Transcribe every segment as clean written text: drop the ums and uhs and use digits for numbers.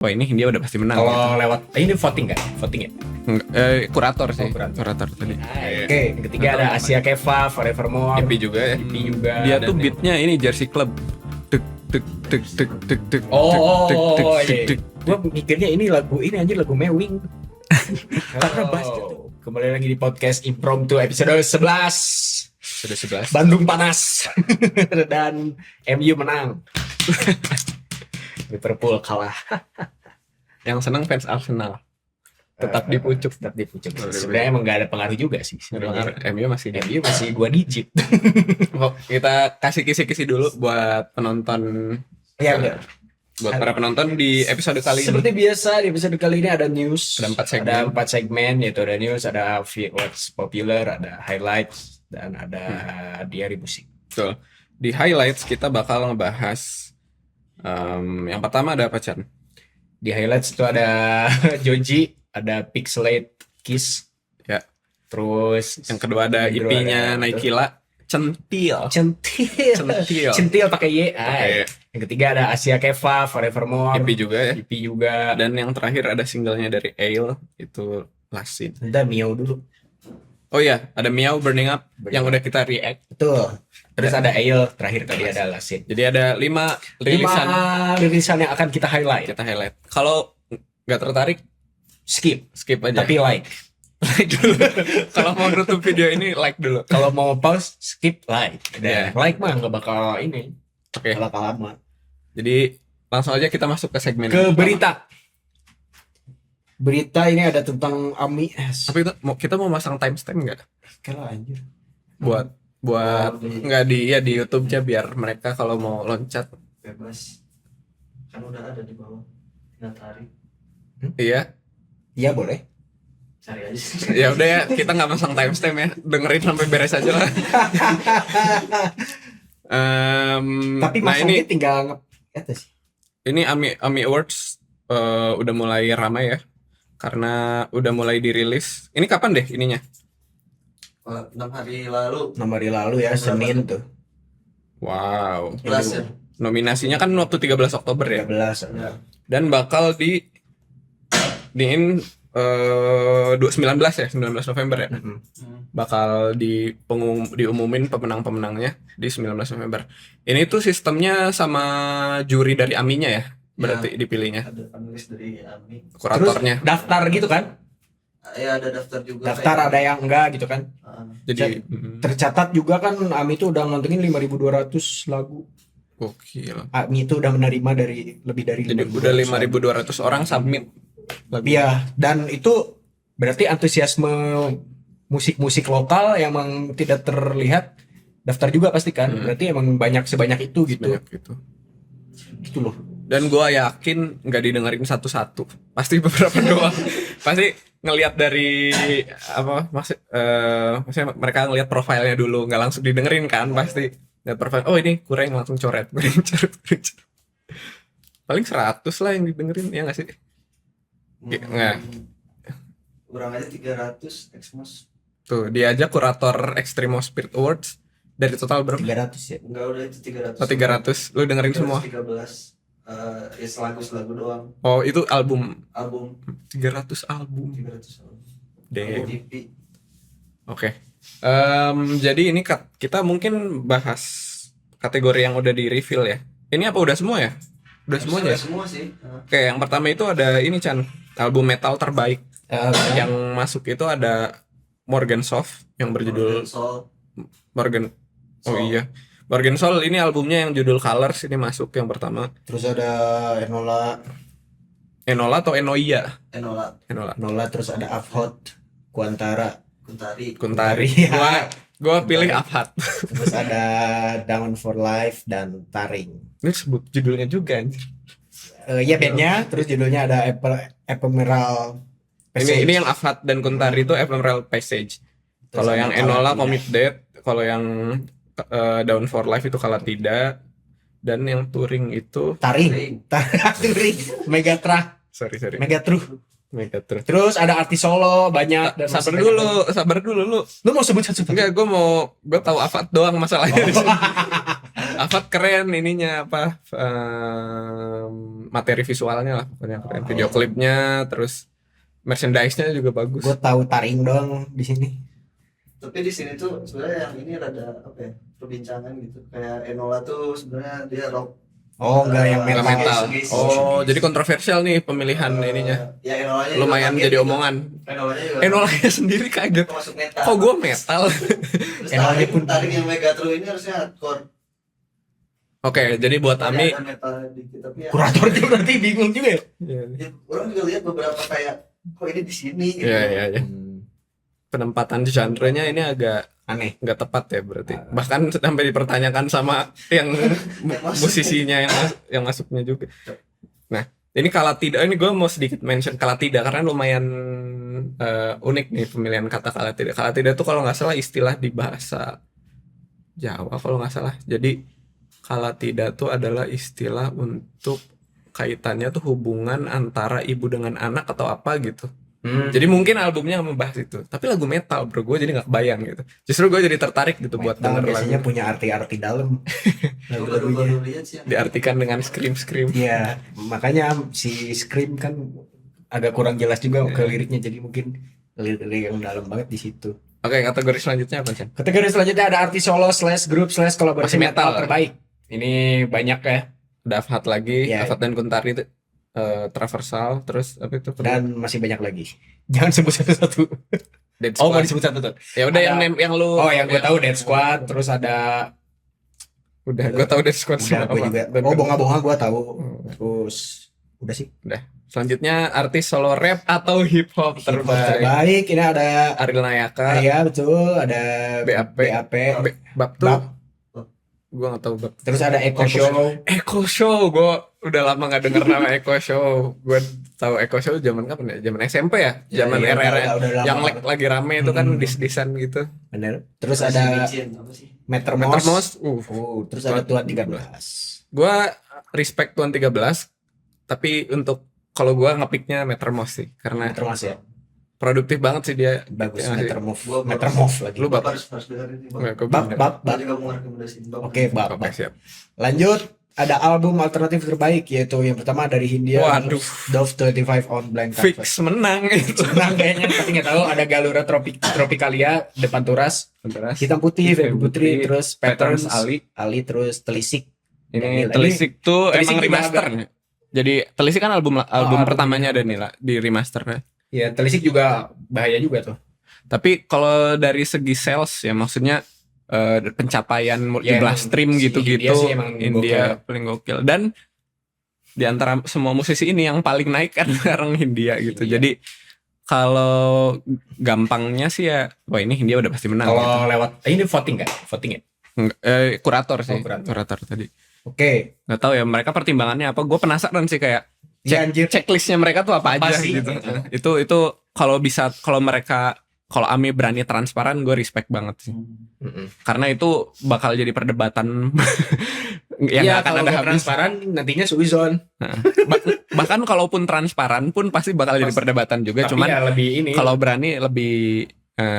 Wah ini Hindia udah pasti menang. Kalau lewat ini voting nggak? Voting ya? Kurator sih. Kurator Tadi. Oke, yang ketiga ada Asia Keva, Forevermore. EP juga ya. EP juga. Dia tuh beatnya ini Jersey Club. Tek tek tek tek tek tek. Oh, tek. gue mikirnya ini anjir lagu Mewing. Karena bass gitu. Kembali lagi di podcast Impromptu episode 11. Sudah 11. Bandung panas dan MU menang. Liverpool kalah. Yang senang fans Arsenal. Tetap di pucuk. Sebenarnya emang gak ada pengaruh juga sih. Sebenarnya MU masih MU masih 2 digit. Kita kasih kisi-kisi dulu buat penonton. Ya udah. Buat para penonton di episode kali ini. Seperti biasa di episode kali ini ada news. Ada 4 segmen. Ada 4 segmen, yaitu ada news, ada what's popular, ada highlights, dan ada diary musik. Betul. Di highlights kita bakal ngebahas yang pertama ada apa, Chan? Di highlights itu ada Joji, ada Pixelate Kiss. Ya. Terus Yang kedua ada yang kedua IP-nya ada- Naikila, Centil. Centil pakai Y. Pakai Yang ketiga ada Asia Keva, Forevermore. EP juga ya. EP juga. Dan yang terakhir ada singlenya dari Ale, itu Last Scene. Udah Mio dulu. Oh iya, ada Meow Burning Up yang udah kita react. Betul. Terus ada Ale, terakhir tadi ada Lasin. Jadi ada 5 rilisan 5 rilisan yang akan kita highlight. kita highlight. Kalau nggak tertarik, Skip, skip aja. tapi like. Like dulu. Kalau mau nutup video ini, like dulu. Kalau mau pause, skip like. Iya. Like mah nggak bakal ini, Oke. nggak bakal lama. Jadi langsung aja kita masuk ke segmen Ke yang pertama. berita. Berita ini ada tentang Ami. Tapi kita mau masang timestamp nggak? Kalau anjir. Buat nggak di YouTube aja biar mereka kalau mau loncat. Bebas, kan udah ada di bawah, tinggal tarik, Iya. Iya boleh. cari aja. Ya udah ya, kita nggak masang timestamp ya. Dengerin sampai beres aja lah. Tapi nah masangnya tinggal atas. ini AMI Awards udah mulai ramai ya. Karena udah mulai dirilis. Ini kapan deh ininya? 6 hari lalu. 6 hari lalu ya, Senin tuh. Wow. Kelas ya. Nominasinya kan waktu 13 Oktober ya. 13. Ya. Dan bakal diin 19 ya, 19 November ya. Bakal diumumin pemenang-pemenangnya di 19 November. Ini tuh sistemnya sama juri dari AMI-nya ya. Berarti dipilihnya Ada panelis dari AMI. kuratornya. Terus daftar gitu kan? Ya ada daftar juga. Daftar ada yang enggak gitu kan? Jadi Tercatat juga kan AMI itu udah ngantongin 5.200 lagu. gokil. AMI itu udah menerima dari lebih dari Jadi udah 5.200 orang submit lagu. Iya, dan itu berarti antusiasme musik-musik lokal yang emang tidak terlihat daftar juga pasti kan. Berarti emang sebanyak itu gitu. Banyak gitu. Gitu loh. Dan gua yakin nggak didengerin satu-satu. Pasti beberapa doang. Pasti ngelihat dari apa maksudnya mereka ngelihat profilnya dulu, nggak langsung didengerin kan. Pasti lihat profil, oh ini kurang, langsung coret. Paling 100 lah yang didengerin, ya nggak sih? Nggak. Kurang aja 300 Exmos. Tuh dia aja kurator Extremo Spirit Awards dari total berapa? 300 ya. Enggak, udah itu 300. Oh 300, lu dengerin semua? 13. Ya selagu doang. Oh itu album, Album 300 album. 300 album. Damn. EP. Oke. Jadi ini kita mungkin bahas kategori yang udah di reveal ya. Ini apa udah semua ya? Udah semua ya? Semua sih. Oke, yang pertama itu ada ini Chan, album metal terbaik. Yang masuk itu ada Morgan Soft yang berjudul Soul. Morgan. Oh Soul. iya. Morgan Soul ini albumnya yang judul Colors ini masuk yang pertama. Terus ada Enola atau Enoia? Enola. Enola. terus ada Afhot, Kuantara, Kuntari. Ya. Gua pilih Afhat. Terus ada Down for Life dan Taring. Ini sebut judulnya juga anjir. Ya bandnya, terus judulnya ada Ephemeral Passage. Ini yang Afhat dan Kuntari itu Ephemeral Passage. Kalau ada yang Kala Enola Tidak. Commit Dead, kalau yang Down for Life itu Kala Tidak, dan yang Touring itu Taring, Megatrah, sorry Megatruh. Megatron. Terus ada artis solo banyak dan Sabar masih dulu lu. banyak. Lu mau sebut satu-satu? Enggak, gue tahu Afat doang masalahnya di sini. Avad keren ininya apa materi visualnya lah pokoknya keren. Video klipnya terus merchandise-nya juga bagus. Gue tahu taring doang di sini. Tapi di sini tuh sebenarnya yang ini rada apa ya, perbincangan gitu. Kayak Enola tuh sebenarnya dia rock. Oh, enggak yang Nggak metal. metal. Oh, jadi kontroversial nih pemilihan ininya. Ya Enolanya juga Lumayan kaget jadi gitu. omongan. Enolanya juga Enolanya sendiri kaget. kok masuk metal. Kok gue metal? Terus Enolanya pun- taring yang Megatron ini harusnya hardcore. Oke, jadi buat Tadi Ami ada metal dikit tapi ya, Kuratornya berarti bingung juga ya. ya, orang juga lihat beberapa kayak kok ini di sini gitu. Iya. Penempatan genre-nya ini agak Aneh. nggak tepat ya berarti. Bahkan sampai dipertanyakan sama yang musisinya yang masuknya juga. Nah, ini kalau tidak ini gue mau sedikit mention kalau tidak karena lumayan unik nih pemilihan kata kalau tidak. Kalau tidak tuh kalau nggak salah istilah di bahasa Jawa kalau nggak salah. Jadi kalau tidak tuh adalah istilah untuk kaitannya tuh hubungan antara ibu dengan anak atau apa gitu. Jadi mungkin albumnya membahas itu, tapi lagu metal bro, gue jadi nggak kebayang gitu. Justru gue jadi tertarik gitu buat Metal denger biasanya lagu. punya arti-arti dalam. Gue Lagu-lagunya. baru lihat sih. Diartikan dengan scream. Iya, makanya si Scream kan agak kurang jelas juga ke liriknya, jadi mungkin lirik yang dalam banget di situ. Oke, kategori selanjutnya apa Chan? Kategori selanjutnya ada artis solo / grup / kolaborasi Masih metal metal. terbaik. Ini banyak ya, Udah Afhat lagi, Iya. Afhat dan Kuntari itu Traversal, terus apa itu? dan masih banyak lagi. Jangan sebut satu-satu. Dead Oh, mau Squad. disebut satu-satu. Ya udah Ada- yang lu. Oh, yang gue tahu Dead Squad, terus ada Udah, gue tahu Dead Squad udah sama gue apa. juga. Dan- Oh, Bonga-Bonga gue tahu. Hmm. Terus udah sih. Selanjutnya artis solo rap atau hip hop Hip hop terbaik. terbaik. Ini ada Ariel Nayaka, Iya betul, ada BAP. BAP. Bab tuh Bab. gue nggak tahu Bab. Terus ada Echo Show. Eko Show, gue udah lama nggak denger nama Eko Show. Gue tahu Eko Show zaman kapan ya? Zaman SMP ya? Zaman Iya, era udah lama yang banget. lagi rame itu kan Hmm. dis-disan gitu. Bener. Terus ada apa sih? Metermos. Metermos, Terus ada Tuan 13. gue respect Tuan 13, tapi untuk kalau gue ngepicknya Metermos sih, karena Metermos ya. produktif banget sih dia. Bagus Ya, Metermos. Gua- Metermos lagi. Lu Bapak Bab. harus dengerin nih, Nggak, Bab. gua Bab, bener. bab, Gua bab. juga mau rekomendasiin Bab. Oke, bab, Oke, bab. siap. Lanjut, ada album alternatif terbaik yaitu yang pertama dari Hindia. Waduh. Dove 25 on Blind Canvas. Fix menang itu. Menang kayaknya, tapi nggak tahu. Ada Galura Tropicalia, Depan Turas, Hitam Putih, Feby Putri, terus Patterns, Ali, terus Telisik. Ini Danila. Telisik tuh Telisik emang juga remaster. Jadi Telisik kan album album pertamanya Danila di remasternya. Ya, Telisik juga bahaya juga tuh. Tapi kalau dari segi sales ya maksudnya pencapaian Ya, jumlah emang stream si gitu-gitu India sih emang India paling gokil. Dan di antara semua musisi ini yang paling naik kan sekarang Hindia gitu. Hindia. Jadi kalau gampangnya sih ya, wah ini Hindia udah pasti menang. gitu. Kalau lewat ini voting kan? Voting ya? Kurator sih, Oh, kurator. kurator tadi. Oke. Nggak tahu ya mereka pertimbangannya apa. Gue penasaran sih kayak Iya anjir. checklistnya mereka tuh apa Apa aja sih? gitu. Itu kalau bisa kalau mereka kalau Ami berani transparan gue respect banget sih. Karena itu bakal jadi perdebatan yang Iya, nggak akan kalau ada nggak habis. transparan nantinya suizon. Bahkan kalaupun transparan pun pasti bakal jadi perdebatan juga. Tapi Cuman ya lebih ini. kalau berani lebih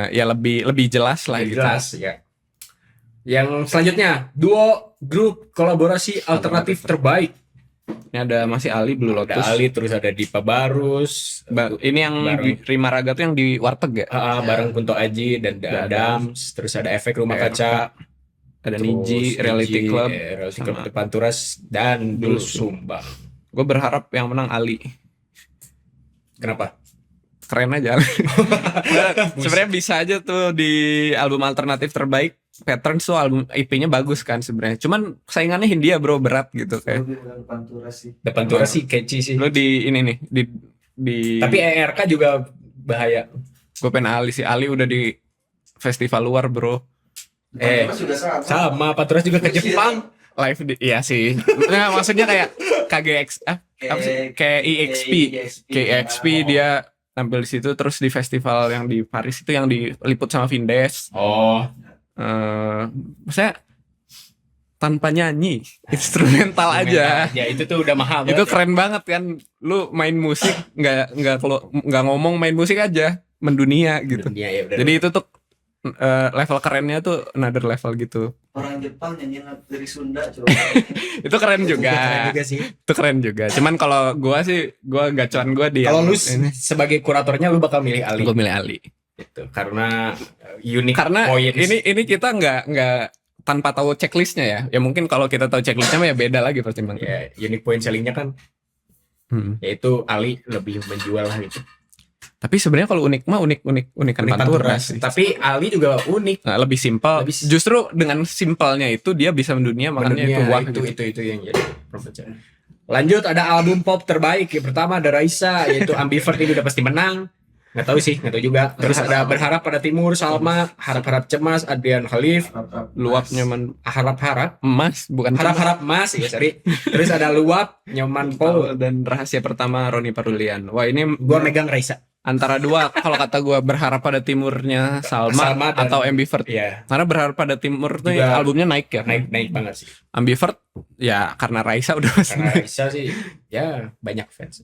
ya lebih jelas lah lebih gitu. jelas ya. Yang selanjutnya, duo grup kolaborasi alternatif terbaik. Ini ada masih Ali Blue Lotus. Ada Ali, terus ada Dipa Barus, Ini yang Bareng. di Rima Raga tuh yang di Warteg ya. bareng Kunto Aji dan Ada Adams, terus ada Efek Rumah Efek, Kaca, Ada terus Niji, Reality Club. Reality sama Club Depan Turas dan Dul Dul Sumbang. Gue berharap yang menang Ali. Kenapa? Keren aja. Nah, sebenarnya bisa aja tuh di album alternatif terbaik. Patterns tuh album EP-nya bagus kan sebenarnya. Cuman saingannya Hindia bro berat gitu kayak. Lebih dengan Pantura sih. Depan Turas sih catchy sih. Lu di ini nih di Tapi ERK juga bahaya. gue pengen Ali sih. Ali udah di festival luar bro. Pantura sudah sama. Sama, Panturas juga ke Jepang. Live di iya sih. Nah, maksudnya kayak KGX apa sih? Kayak EXP. KXP dia tampil di situ terus di festival yang di Paris itu yang diliput sama Vindes. Oh, Maksudnya tanpa nyanyi, instrumental aja. Ya itu tuh udah mahal. Itu banget. keren banget kan. Lu main musik nggak ngomong main musik aja mendunia gitu. Iya, ya, bener. Jadi itu tuh level kerennya tuh another level gitu. Orang Jepang nyanyi dari Sunda coba. Itu keren juga. Keren juga sih. Itu keren juga. Cuman kalau gua sih, gua gacuan gua di Kalau yang lu ini. sebagai kuratornya lu bakal milih Ali Gua milih Ali. gitu. Karena unik Karena points. ini kita nggak tanpa tahu checklistnya ya. Ya mungkin kalau kita tahu checklistnya mah ya beda lagi pertimbangan. ya unique point sellingnya kan yaitu Ali lebih menjual lah gitu. Tapi sebenarnya kalau unik mah unikan Unik Pantura Pantura sih. Tapi Ali juga unik. Nah, lebih simpel. Lebih- Justru dengan simpelnya itu dia bisa mendunia, makanya Menurutnya itu wah itu, gitu. itu yang jadi perbedaan. Lanjut ada album pop terbaik. Yang pertama ada Raisa yaitu Ambivert, ini udah pasti menang. Nggak tahu juga. Terus ada Berharap pada Timur, Salma, Harap-harap cemas, Adrian Khalif, Luap nyaman Harap-harap, emas bukan Harap-harap Mas, ya sorry. Terus ada Luap, Nyoman Paul. dan rahasia pertama Roni Parulian. Wah, ini Gua megang Raisa. antara dua. Kalau kata gua berharap pada timurnya Salma, Salma dan- atau Ambivert. Iya, Karena berharap pada timur tuh Juga albumnya naik ya. naik banget sih. Ambivert ya karena Raisa udah pasti Karena naik. Raisa sih ya banyak fans.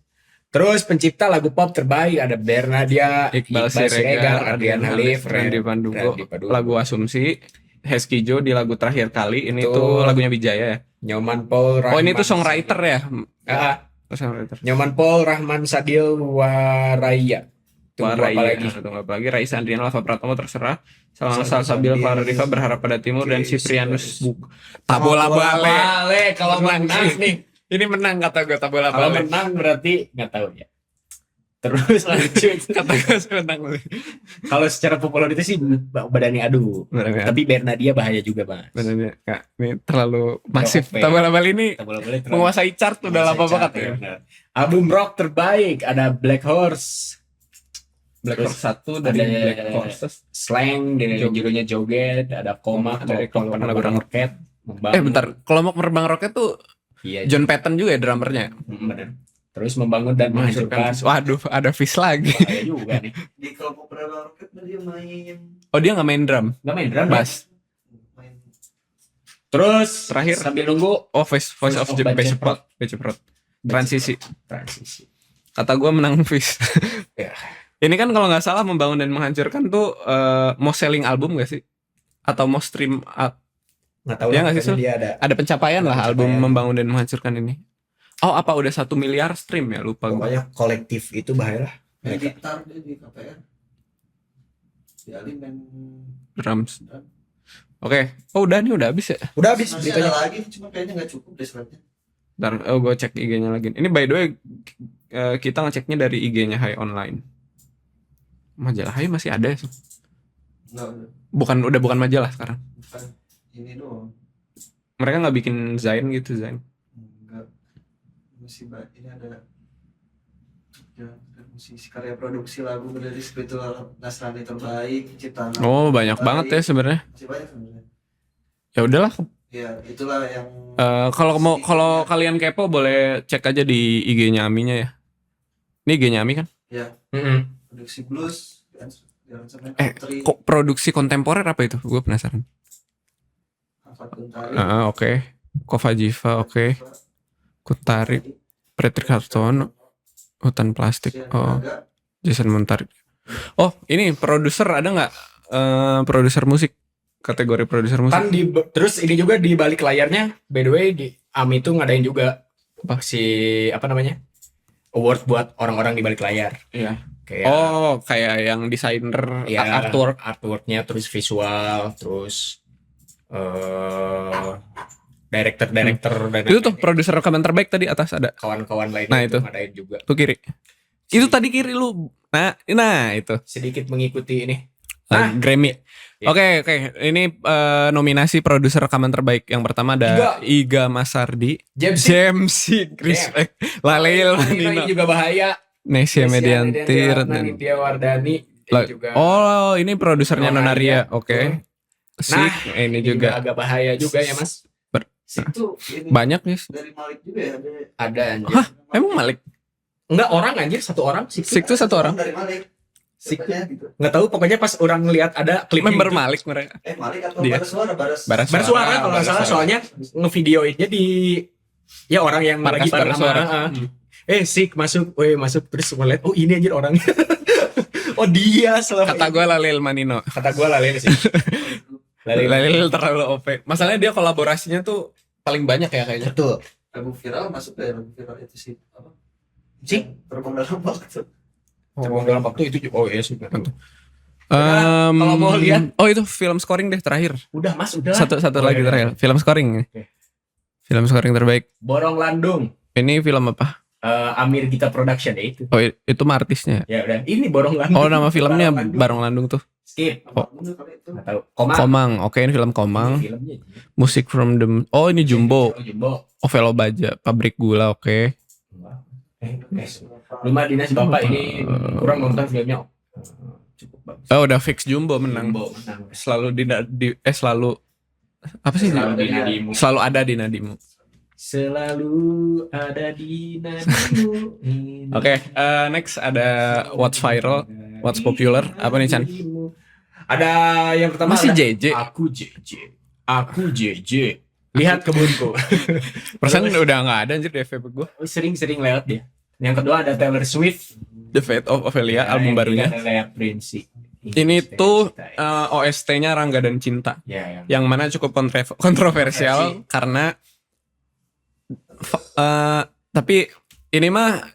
Terus pencipta lagu pop terbaik ada Bernadia, Iqbal Siregar, Adrian Halif, Randy Pandugo, Randy Pandugo. lagu Asumsi, Hesky Jo di lagu terakhir kali. Ini Itu- tuh lagunya Wijaya ya. Nyoman Paul, Oh, ini Rahman tuh songwriter ya. Ah, Oh, songwriter. Nyoman Paul, Rahman Sadil, Waraya. Tunggu apa lagi? Tunggu apa lagi? Raisa Andriana, Lava Pratomo, terserah. Sama Salsabil, Salsabil, Clara Riva, Berharap pada Timur, dan Oke, Siprianus Siprianus. Tabola Bale. Bale kalau Menang menang sih. nih. Ini menang kata gue Tabola Kalau Bale. menang berarti nggak tahu ya. Terus lanjut. Kata gue menang. Kalau secara popularitas sih Badani adu. Benar Tapi Bernadia bahaya juga, Mas. ya. Kak, ini terlalu masif. OP. Tabola Bale ini Kita boleh menguasai chart udah lama banget ya. Album rock terbaik ada Black Horse, Black Terus Horse 1 dari ada- Black Horses. Slang dari Joget. judulnya Joget, ada Koma Dari dari Kelompok Kelompok Penerbang Penerbang Roket. Bentar. Kelompok Merbang Roket tuh Iya, John Patton juga ya drummernya. benar. Terus membangun dan menghancurkan. Waduh, ada Fish lagi. Bahaya juga nih. Di kelompok Penerbang Roket dia main Oh, dia nggak main drum. Nggak main drum, Bass. main Terus Terakhir. sambil nunggu Oh, Voice of Bicep Bicep Prot. Transisi. transisi. Kata gue menang Fish. Ya. Ini kan kalau nggak salah membangun dan menghancurkan tuh most selling album gak sih? Atau most stream Nggak tahu Ya lah, nggak sih, pokoknya Sul? dia ada. ada pencapaian lah Ada album pencapaian. membangun dan menghancurkan ini. Oh, apa udah 1 miliar stream ya? Lupa gue. Pokoknya kolektif itu bahaya lah. main Mereka. gitar dia di KPR. Di Ali main Drums. Oke. Oh, udah habis ya. Udah habis masih beritanya. ada lagi cuma kayaknya nggak cukup deh slide-nya. Ntar, gue cek IG-nya lagi. Ini by the way kita ngeceknya dari IG-nya Hai Online. Majalah Hai masih ada ya? Nggak, Udah bukan majalah sekarang. bukan ini doang. Mereka nggak bikin Zain gitu, Zain. Enggak. Masih ini ada ya, musisi karya produksi lagu dari spiritual Nasrani terbaik, ciptaan Oh, lagu banyak banget ya terbaik. sebenarnya. Masih banyak sebenarnya. Ya udahlah. Ya, itulah yang Kalau kalian kepo boleh cek aja di IG-nya Aminya ya. Ini IG-nya Ami kan? ya Mm-mm. produksi blues dan sampai Eh, country, Kok produksi kontemporer apa itu? Gue penasaran. Afat Kuntari, Oke. Kova Jiva, oke. Kutari, Patrick Hartono, Hutan Plastik. Oh, Jason Montari. Oh, ini produser ada nggak? Produser musik, kategori produser musik. Kan terus ini juga di balik layarnya, by the way di AMI itu ngadain juga Apa? apa namanya, award buat orang-orang di balik layar. Iya. Kayak Oh, kayak yang desainer ya, artwork. artworknya, terus visual, terus director dan Itu tuh produser rekaman terbaik tadi atas ada. kawan-kawan lainnya Nah, itu itu. ngadain juga. Tuh kiri. Itu tadi kiri lu. Nah itu. Sedikit mengikuti ini. Nah. Grammy. Iya. Oke. Ini nominasi produser rekaman terbaik. Yang pertama ada Iga Masardi, James Respect, Laleil ini Manino, juga bahaya. Nesia Mediantir, dan Nitya Wardani La- juga. Oh, ini produsernya Nonaria. Oke. Nah, Sik, ini juga agak bahaya juga ya, Mas. Itu ini banyak nih. dari Malik juga ya, Ada anjir. Hah? Emang Malik? Enggak orang anjir, satu orang sih. Sik tuh satu orang. dari Malik. Sik. Siapa gitu. Enggak tahu, pokoknya pas orang ngelihat ada klip Member YouTube. Malik mereka. Malik atau Dia. Baras Bersuara kalau nggak salah, soalnya ngevideoinnya di ya orang yang Markas lagi bareng sama Bersuara. Sik masuk, masuk terus ngeliat oh ini anjir orangnya. Oh dia selama Kata gue Lalil Manino. kata gue Lalil sih. Lalil terlalu OP. Masalahnya dia kolaborasinya tuh paling banyak ya kayaknya. Betul. Lagu viral masuk ya, lagu viral itu sih apa? Sih? Terbang dalam waktu. Terbang dalam waktu itu oh iya sih. Kalau mau lihat- oh itu film scoring deh terakhir. Udah Mas, udah. Satu lagi terakhir. Film scoring. Oke. Film scoring terbaik. Borong Landung. Ini film apa? Amir Gita Production ya itu. Oh itu mah artisnya. Ya udah, ini Borong Landung. Oh nama filmnya Borong Landung. Barong Landung tuh. Skip. Apa dulu kalau itu? Nggak tahu. Komang. Komang. Oke ini film Komang. Filmnya. Musik from the. Oh ini Jumbo. Oh, Jumbo. Ovelo Baja. Pabrik Gula. Oke. Rumah Dinas Bapak ini kurang nonton filmnya. Cukup bagus. Oh udah fix Jumbo menang. Jumbo menang. Selalu selalu apa sih? Selalu di nadimu. Selalu ada di nadimu. Selalu ada di nadimu. Oke, next ada What's Viral, What's Popular. Apa nih, Chan? Ada yang pertama Masih ada, JJ. Aku JJ. Lihat kebunku. Persen udah nggak ada anjir di FB gue. Sering-sering lewat dia. Yang kedua ada Taylor Swift. The Fate of Ophelia, album Yang barunya. ketiga ada Lea Prince. Ini tuh OST-nya Rangga dan Cinta, ya. yang mana cukup kontroversial karena tapi ini mah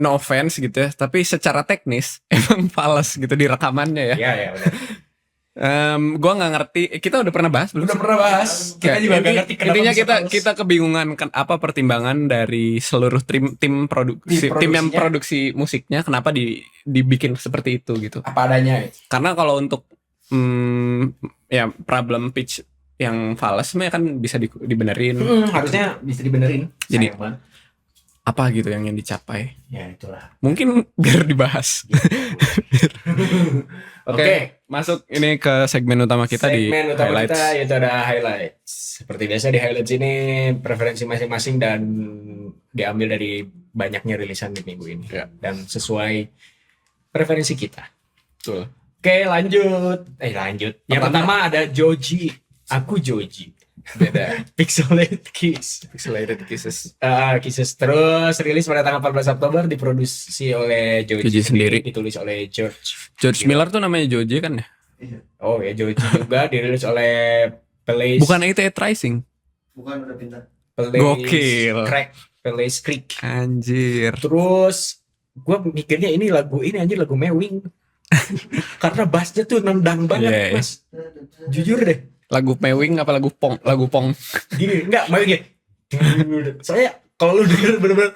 no offense gitu ya, tapi secara teknis emang fals gitu di rekamannya ya. Ya, udah. Gua nggak ngerti. Kita udah pernah bahas belum? Udah pernah bahas. Kita juga nggak ngerti kenapa Intinya bisa fals. kita kebingungan kan apa pertimbangan dari seluruh tim produksi, tim yang produksinya. produksi musiknya kenapa dibikin seperti itu gitu. Apa adanya. Karena kalau untuk ya problem pitch yang fals mah kan bisa dibenerin. Harusnya bisa dibenerin. Jadi- Sayang banget. Apa gitu yang dicapai? Ya itulah. Mungkin biar dibahas. Oke, Oke. masuk ini ke segmen utama kita di Segmen utama highlights. kita yaitu ada highlights. Seperti biasa di highlights ini preferensi masing-masing dan diambil dari banyaknya rilisan di minggu ini. Ya. Dan sesuai preferensi kita. Betul. Oke lanjut. Lanjut. Yang pertama ada Joji. Aku Joji. Beda. Pixelated Kiss. Pixelated Kisses. Kisses terus rilis pada tanggal 14 Oktober diproduksi oleh Joji Joji sendiri. ditulis oleh George Miller tuh namanya Joji kan ya? Iya. Oh ya Joji juga dirilis oleh Place Bukan AT Rising. Bukan udah pindah. Place Gokil. Crack Place Creek. Anjir. Terus gue mikirnya ini anjir lagu Mewing. Karena bassnya tuh nendang banget Iya, iya. mas. Jujur deh. Lagu Mewing apa lagu Pong? Lagu Pong. Gini enggak Mewing ya. Saya kalau lu denger bener-bener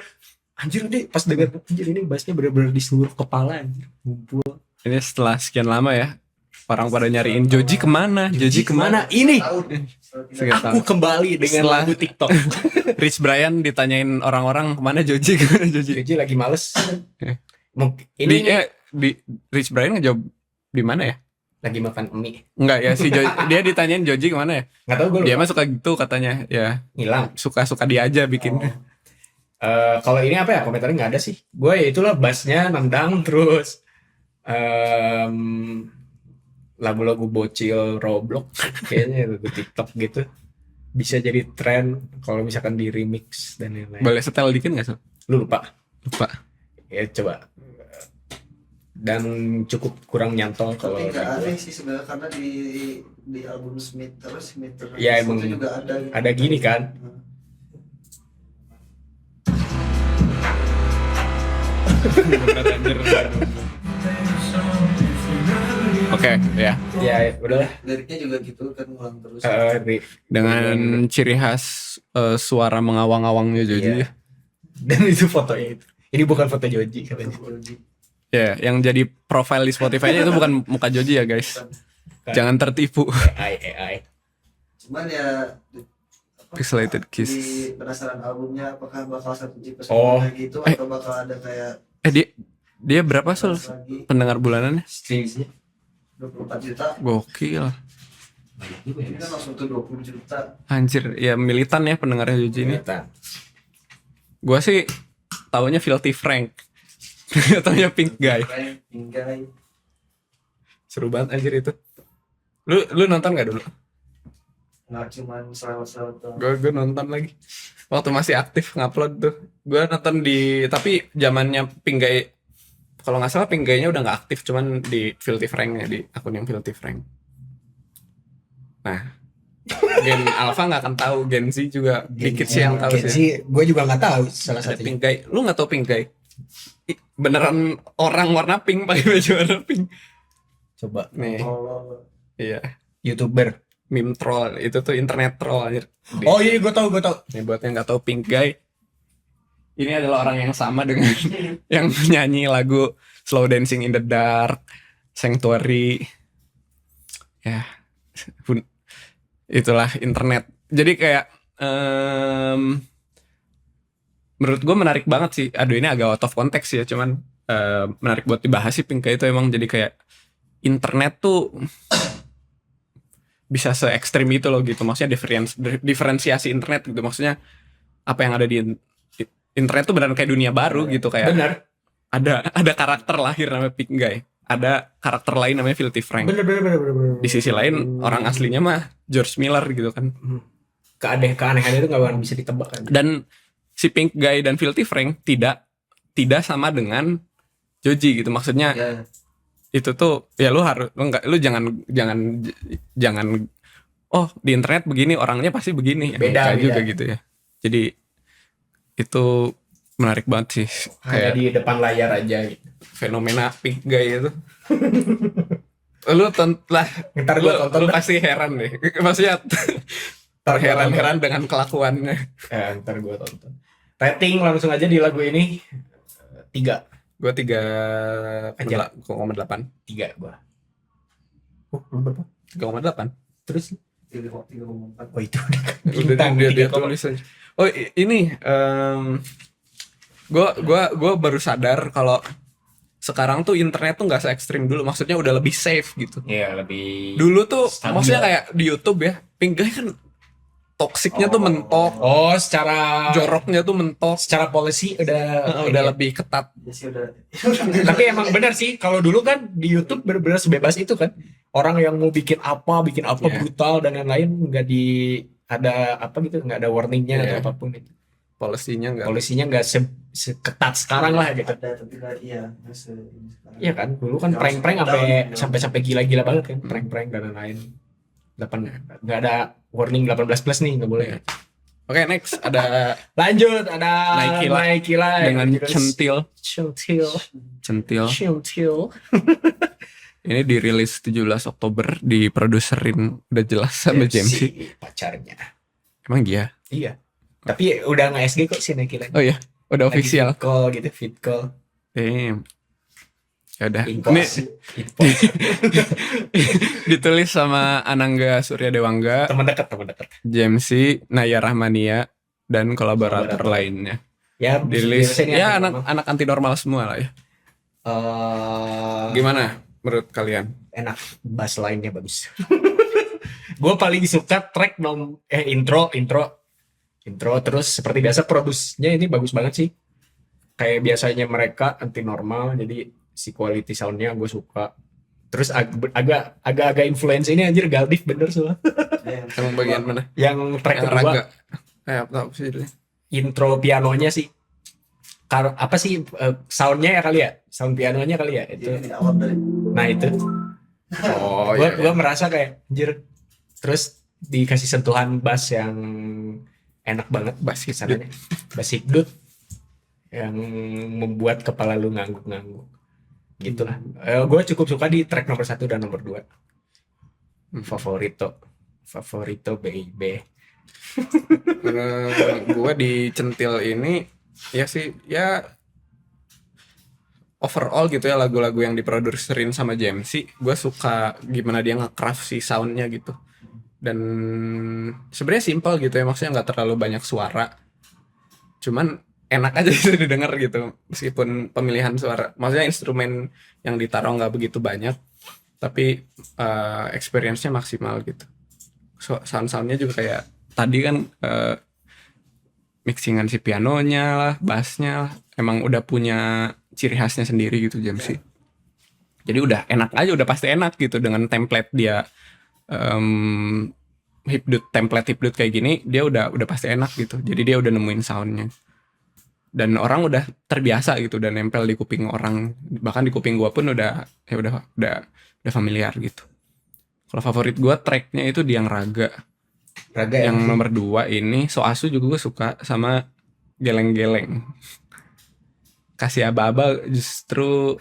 anjir deh pas denger anjir ini bassnya bener-bener di seluruh kepala anjir. Ngumpul. Ini setelah sekian lama ya, orang pada nyariin Joji kemana? Joji kemana? Ini Tahun. Sekitar aku kembali dengan Setelah- lagu TikTok. Rich Brian ditanyain orang-orang kemana Joji? Kemana Joji? Joji lagi males. Mungkin Di, ini di Rich Brian ngejawab di mana ya? lagi makan mie. Enggak ya si dia ditanyain Joji kemana ya? Nggak tahu gue Dia mah suka gitu katanya ya, hilang. suka dia aja bikin. Kalau ini apa ya komentarnya nggak ada sih. Gue ya itulah bassnya nendang terus lagu-lagu bocil Roblox kayaknya lagu TikTok gitu bisa jadi tren kalau misalkan di remix dan lain-lain. Boleh setel dikit nggak so? Lu lupa? Lupa. Ya coba. Dan cukup kurang nyantol kalau Tapi nggak di gua. aneh sih sebenarnya karena di album Smith Ya, emang itu juga ada gitu. ada gini kan. Oke ya, Ya udahlah. Liriknya juga gitu kan ngulang terus. dengan ciri khas suara mengawang-awangnya Joji. Iya. Dan itu fotonya itu. Ini bukan foto Joji katanya. Ya, yang jadi profile di Spotify-nya itu bukan muka Joji ya guys. Jangan tertipu. AI. Cuman ya Pixelated Kiss. di penasaran albumnya apakah bakal satu JP Oh. lagi gitu atau bakal ada kayak Dia berapa Sul lagi pendengar bulanannya? Streamsnya 24 juta. Gokil. Ini kan langsung tuh 20 juta. Anjir, ya militan ya pendengarnya Joji ini. Ternyata. Gua sih taunya Filthy Frank. Taunya Pink Guy. Tinggai. Seru banget anjir itu. Lu nonton gak dulu? Nggak cuman selewat-selewat doang. Gue nonton lagi. Waktu masih aktif ngupload tuh. Gue nonton tapi zamannya Pink Guy kalau nggak salah Pink Guy-nya udah nggak aktif, cuman di Filthy Frank-nya, di akun yang Filthy Frank. Nah, Gen Alpha nggak akan tahu, Gen Z juga dikit sih yang tahu Gen Z, sih. gue juga nggak tahu salah Ada satunya. Pink Guy, lu nggak tahu Pink Guy? Beneran orang warna pink pakai baju warna pink. Coba Nih, Oh, iya, YouTuber. meme troll itu tuh internet troll anjir. Oh iya, gue tahu. Nih buat yang nggak tahu Pink Guy, ini adalah orang yang sama dengan yang nyanyi lagu Slow Dancing in the Dark, Sanctuary. Ya, itulah internet. Jadi kayak menurut gue menarik banget sih. Aduh, ini agak out of context ya, cuman menarik buat dibahas sih. Pink Guy itu emang jadi kayak internet tuh bisa se ekstrim itu loh gitu. Maksudnya diferensiasi internet gitu. Maksudnya apa yang ada di internet tuh beneran kayak dunia baru gitu, kayak Bener. ada karakter lahir namanya Pink Guy, ada karakter lain namanya Filthy Frank. Bener. Di sisi lain orang aslinya mah George Miller gitu kan. Keanehan itu nggak bakal bisa ditebak kan. Dan si Pink Guy dan Filthy Frank tidak sama dengan Joji gitu. Maksudnya ya. itu tuh ya lu jangan oh di internet begini orangnya pasti begini. Beda. Enggak juga gitu ya. Jadi itu menarik banget sih, Hanya kayak di depan layar aja gitu. fenomena Pink Guy itu. Lu Ntar gue tonton lu dah. pasti heran deh. Maksudnya terheran-heran dengan kelakuannya. Ntar gue tonton. Rating langsung aja di lagu ini 3 Gue 3,8. 3 gue. Lu berapa? 3,8. Terus 3,4. oh itu Udah bintang dia 3,4. tulis aja. Oh ini gue baru sadar kalau sekarang tuh internet tuh nggak se ekstrim dulu. Maksudnya udah lebih safe gitu. Iya, lebih Dulu tuh stabil. maksudnya kayak di YouTube ya, Pink Guy kan toksiknya tuh mentok, Oh, secara joroknya tuh mentok, secara policy udah udah lebih ketat. Ya sih udah. Tapi emang benar sih, kalau dulu kan di YouTube benar-benar sebebas itu kan. Orang yang mau bikin apa Iya. brutal dan lain-lain nggak ada apa gitu, nggak ada warningnya Iya. atau apapun itu. Polisinya nggak. Polisinya nggak seketat sekarang lah gitu. Ada tapi nggak ini sekarang. Iya kan, dulu kan Yang prank-prank langsung sampai gila-gila banget kan, prank-prank dan lain-lain. 8 nggak ada warning 18 plus nih, nggak boleh. Iya. Oke, next ada Lanjut ada Nike Live dengan centil. Ini dirilis 17 Oktober, diproduserin udah jelas sama James. Pacarnya. Emang dia? Iya. Tapi udah nggak SG kok si Nike Live. Oh iya, udah official. Fit call. Damn. Ya udah. Ini Impos. ditulis sama Anangga Surya Dewangga, Teman dekat. Jamsi, Naya Rahmania, dan kolaborator Kolaborator. lainnya. Ya, Dirilis biasanya ya normal. anak anti normal semua lah ya. Gimana menurut kalian? Enak, bass line-nya bagus. Gue paling suka track intro terus seperti biasa produsnya ini bagus banget sih. Kayak biasanya mereka anti normal, jadi si quality soundnya gue suka. Terus agak influence ini anjir Galdiv bener semua. Yang bagian mana? Yang track Yang kedua raga. Apa sih judulnya? intro pianonya sih. Apa sih soundnya ya kali ya? Sound pianonya kali ya itu. Ini awal dari Nah itu. Oh Gue merasa kayak anjir. Terus dikasih sentuhan bass yang enak banget, Bass kesannya. Bass hikdut yang membuat kepala lu ngangguk-ngangguk. Gitulah. Gue cukup suka di track nomor 1 dan nomor 2. Favorito baby. Gue di centil ini ya sih ya overall gitu ya, lagu-lagu yang diproduserin sama Jamsi, gue suka gimana dia nge-craft si soundnya gitu. Dan sebenarnya simple gitu ya, maksudnya nggak terlalu banyak suara, cuman enak aja gitu didengar gitu, meskipun pemilihan suara, maksudnya instrumen yang ditaruh nggak begitu banyak, tapi experience-nya maksimal gitu. Sound-soundnya juga kayak tadi kan mixingan si pianonya lah, bassnya lah, emang udah punya ciri khasnya sendiri gitu Jamsi. Jadi udah enak aja, udah pasti enak gitu dengan template dia. Template hipdut kayak gini, dia udah pasti enak gitu. Jadi dia udah nemuin soundnya. dan orang udah terbiasa gitu dan nempel di kuping orang, bahkan di kuping gua pun udah familiar gitu. Kalau favorit gua tracknya itu Diang Raga. Raga Yang sih. nomor 2 ini So Asu juga gue suka, sama Geleng-Geleng. Kasih Aba-Aba justru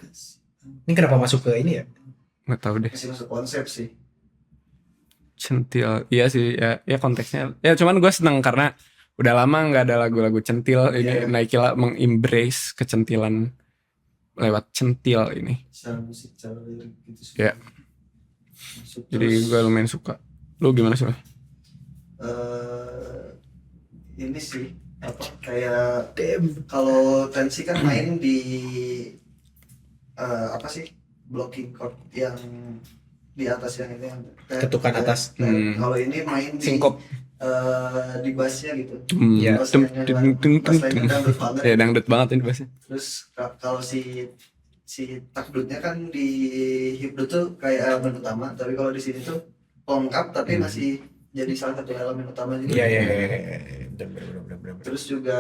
Ini kenapa masuk ke ini ya? nggak tahu deh, Masih masuk konsep sih. centil. Iya sih, ya konteksnya. Ya cuman gue seneng karena udah lama nggak ada lagu-lagu centil. Ini Iya. Naikila mengembrace kecentilan lewat centil ini. Secara musik, secara lirik gitu sih. Iya. Masuk Jadi terus, gue lumayan suka. Lu gimana sih? ini sih apa kayak kalau Tensi kan main di apa sih blocking chord yang di atas yang ini yang Ketukan atas. Kalau ini main di Singkop. di bassnya gitu. Iya. Bass line-nya dangdut banget. Ya dangdut banget ini bahasnya. Terus kalau si takdutnya kan di hipdut tuh kayak elemen utama, tapi kalau di sini tuh lengkap tapi masih jadi salah satu elemen utama juga. Iya. Bener. Terus juga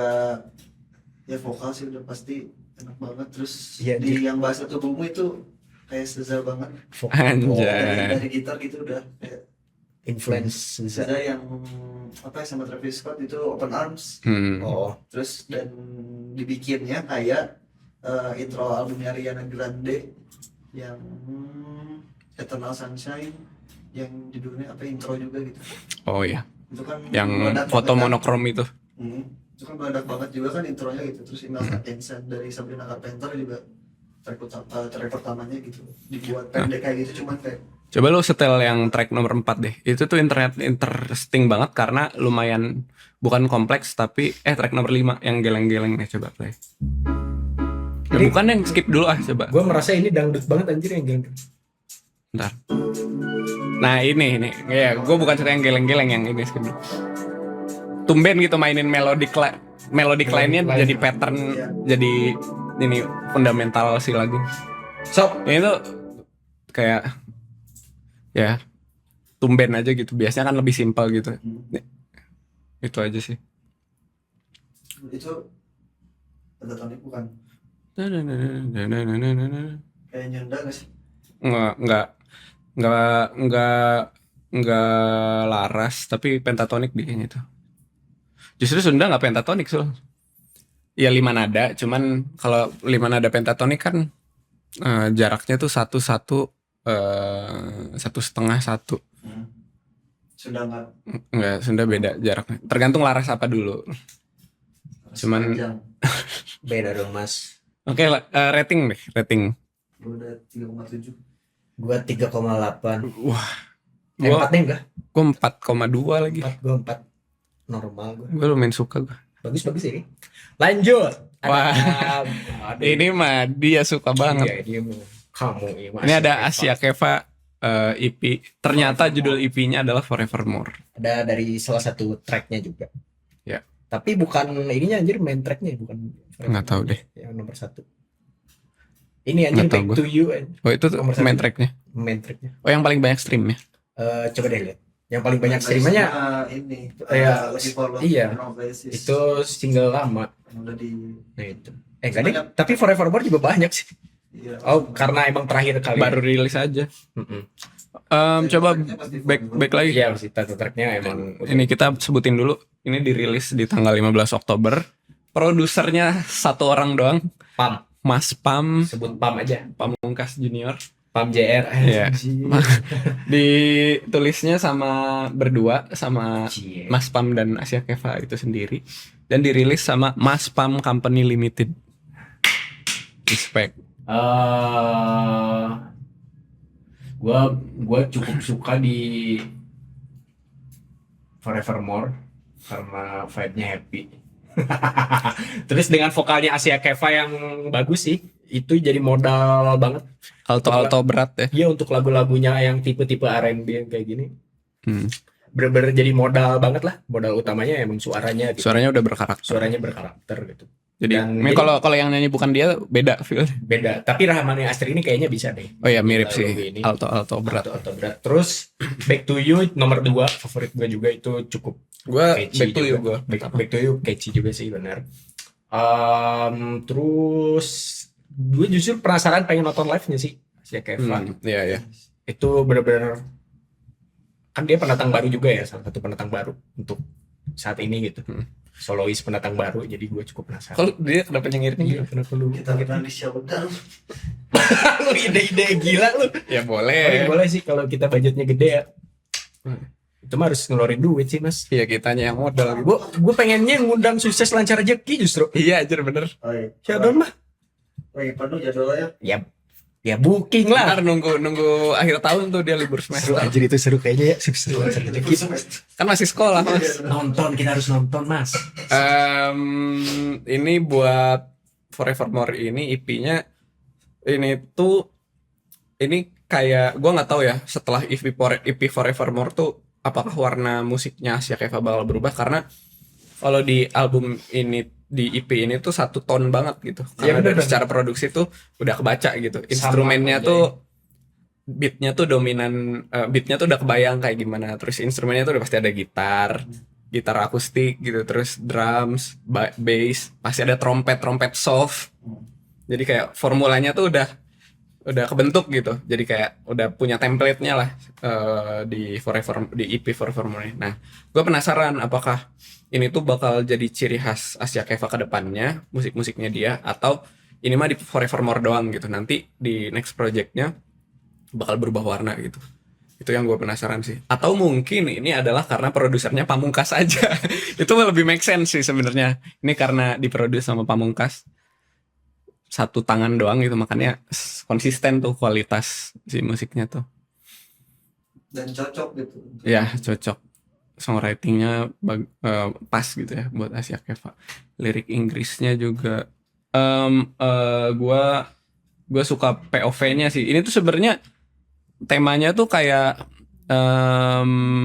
ya vokal sih udah pasti enak banget. Terus Iya, di yang bahasa tubuhmu itu kayak Seza banget. Anjay. Dari gitar gitu udah kayak Influence. Seza yang apa ya sama Travis Scott itu Open Arms. Oh, Terus dan dibikinnya kayak intro albumnya Ariana Grande yang Eternal Sunshine yang judulnya apa intro juga gitu. Oh iya, Itu kan yang meledak foto banget kan. monokrom itu. Itu kan meledak banget juga kan intronya gitu. Terus Imelda Vincent dari Sabrina Carpenter juga track pertamanya gitu dibuat pendek kayak gitu cuman kayak Coba lu setel yang track nomor 4 deh. Itu tuh interesting banget karena lumayan bukan kompleks tapi track nomor 5 yang geleng-geleng nih, coba play. Ya, Ini- bukan yang skip dulu coba. gue merasa ini dangdut banget anjir yang geng. Bentar. Nah, ini. Ya, gue bukan cerita yang geleng-geleng, yang ini skip dulu. Tumben gitu mainin melodic line-nya Line. jadi pattern, Iya. jadi ini fundamental si lagu. Sob, Ini tuh kayak ya tumben aja gitu. Biasanya kan lebih simpel gitu. Itu aja sih. itu Pentatonik bukan kayak nyunda nggak sih? Nggak laras, tapi pentatonik dia itu. Justru Sunda nggak pentatonik ya 5 nada, cuman kalau 5 nada pentatonik kan jaraknya tuh 1-1, 1,5-1. Sudah nggak Nggak, Sunda beda jaraknya. Tergantung laras apa dulu. Cuman- panjang. beda dong mas. Oke, rating deh, rating. Gua udah 3,7. Gue 3,8. Wah, Gua 4 deh enggak? gue 4,2 lagi. 4, gue 4. Normal gue. Gue lumayan suka gue. Bagus ini. Lanjut. Wah. Aduh. Ini mah dia suka banget. Iya, ini mau kamu Ini ada Asia Keva EP. Ternyata judul EP-nya adalah Forevermore. Ada dari salah satu tracknya juga. Ya. Tapi bukan ininya anjir, main tracknya bukan. Nggak tahu deh. Yang nomor 1. Ini anjir Nggak tahu Back gua. to You anjir. Oh, itu tuh Nomor main satu. tracknya. Main tracknya. Oh, yang paling banyak streamnya. Coba deh lihat. Yang paling banyak streamannya ini Iya, Looking for Love, iya. No Places. itu single lama. Yang udah di Nah itu. Enggak deh. Tapi Forevermore juga banyak sih. iya. Oh, karena emang terakhir kali. Baru rilis aja. Mm-mm. Coba back lagi. Iya, sih title tracknya emang. Ini kita sebutin dulu. Ini dirilis di tanggal 15 Oktober. Produsernya satu orang doang, Pam. Mas Pam Sebut Pam aja. Pamungkas Junior. Pam JR. Iya. Anjir. Ditulisnya sama berdua sama Cie. Mas Pam dan Asia Keva itu sendiri, dan dirilis sama Mas Pam Company Limited. Respect. Gua cukup suka di Forevermore karena vibe-nya happy. Terus dengan vokalnya Asia Keva yang bagus sih, itu jadi modal banget. Alto berat ya. Iya, untuk lagu-lagunya yang tipe-tipe R&B yang kayak gini. Hmm. Bener-bener jadi modal banget lah. Modal utamanya emang suaranya gitu. Suaranya udah berkarakter. Suaranya berkarakter gitu. Jadi Dan ini jadi- kalau yang nyanyi bukan dia beda feel. Beda. Tapi Rahmani Astri ini kayaknya bisa deh. Oh ya mirip Lagu sih. ini. Alto berat. Atau berat. Terus Back to You nomor 2 favorit gue juga, itu cukup Gue catchy juga. Back to You catchy juga sih, benar. Terus gue justru penasaran pengen nonton live-nya sih Asia Keva. Iya ya. Itu bener-bener kan dia pendatang baru juga ya, salah satu pendatang baru untuk saat ini gitu. Solois pendatang baru, jadi gue cukup penasaran. Kalau dia kenapa nyengirnya gitu? Kenapa lu? Kita pernah di showdown. Lu ide-ide gila lu. Ya Boleh, boleh. boleh sih kalau kita budgetnya gede ya. Itu mah harus ngeluarin duit sih mas. Iya kitanya yang modal gitu. Gue pengennya ngundang sukses lancar rezeki justru. Iya anjir bener. Oh iya. Showdown mah. Lagi penuh jadwalnya. Ya booking lah. Ntar nunggu akhir tahun tuh dia libur Seru semester. aja itu seru kayaknya ya sukses lancar rezeki. Kan masih sekolah mas. Nonton kita harus nonton mas. Ini buat Forevermore ini EP-nya ini kayak gue nggak tahu ya setelah EP Forevermore tuh apakah warna musiknya Asia Keva bakal berubah karena kalau di album ini di EP ini tuh satu tone banget gitu karena bener, dari bener. secara produksi tuh udah kebaca gitu instrumennya aja tuh beatnya tuh dominan beatnya tuh udah kebayang kayak gimana terus instrumennya tuh udah pasti ada gitar akustik gitu terus drums bass pasti ada trompet soft jadi kayak formulanya tuh udah kebentuk gitu jadi kayak udah punya template-nya lah di EP Forevermore ini. Nah gue penasaran apakah ini tuh bakal jadi ciri khas Asia Keva ke depannya musik-musiknya dia atau ini mah di Forevermore doang gitu nanti di next project-nya bakal berubah warna gitu. Itu yang gue penasaran sih. Atau mungkin ini adalah karena produsernya Pamungkas aja. Itu lebih make sense sih sebenarnya. Ini karena diproduksi sama Pamungkas satu tangan doang gitu makanya konsisten tuh kualitas si musiknya tuh. Dan cocok gitu. Ya cocok. Songwritingnya pas gitu ya buat Asia Keva. Lirik Inggrisnya juga gue suka POV-nya sih. Ini tuh sebenarnya temanya tuh kayak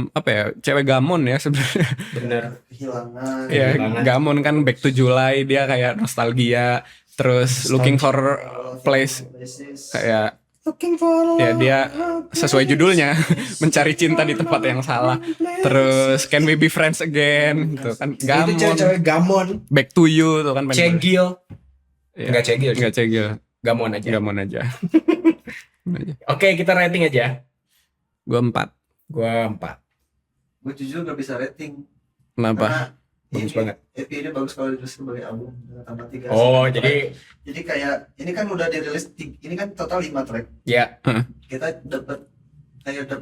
apa ya cewek gamon ya sebenarnya. Bener. Kehilangan. Ya Kehilangan. gamon kan Back to July dia kayak nostalgia terus looking for place kayak ya dia sesuai judulnya mencari cinta di tempat yang salah terus Can We Be Friends Again gitu kan Itu gamon cewek-cewek gamon, Back to You tuh kan cegil. Ya. Enggak cegil, Enggak cegil gamon aja. gamon aja Oke, kita rating aja. gue 4 Gua 4. Gue jujur gak bisa rating. kenapa Karena Bagus ini- banget. EP ini bagus kalau dirilis sebagai album dengan tambah 3. Oh, jadi kayak ini kan udah dirilis ini kan total 5 track. ya Kita dapat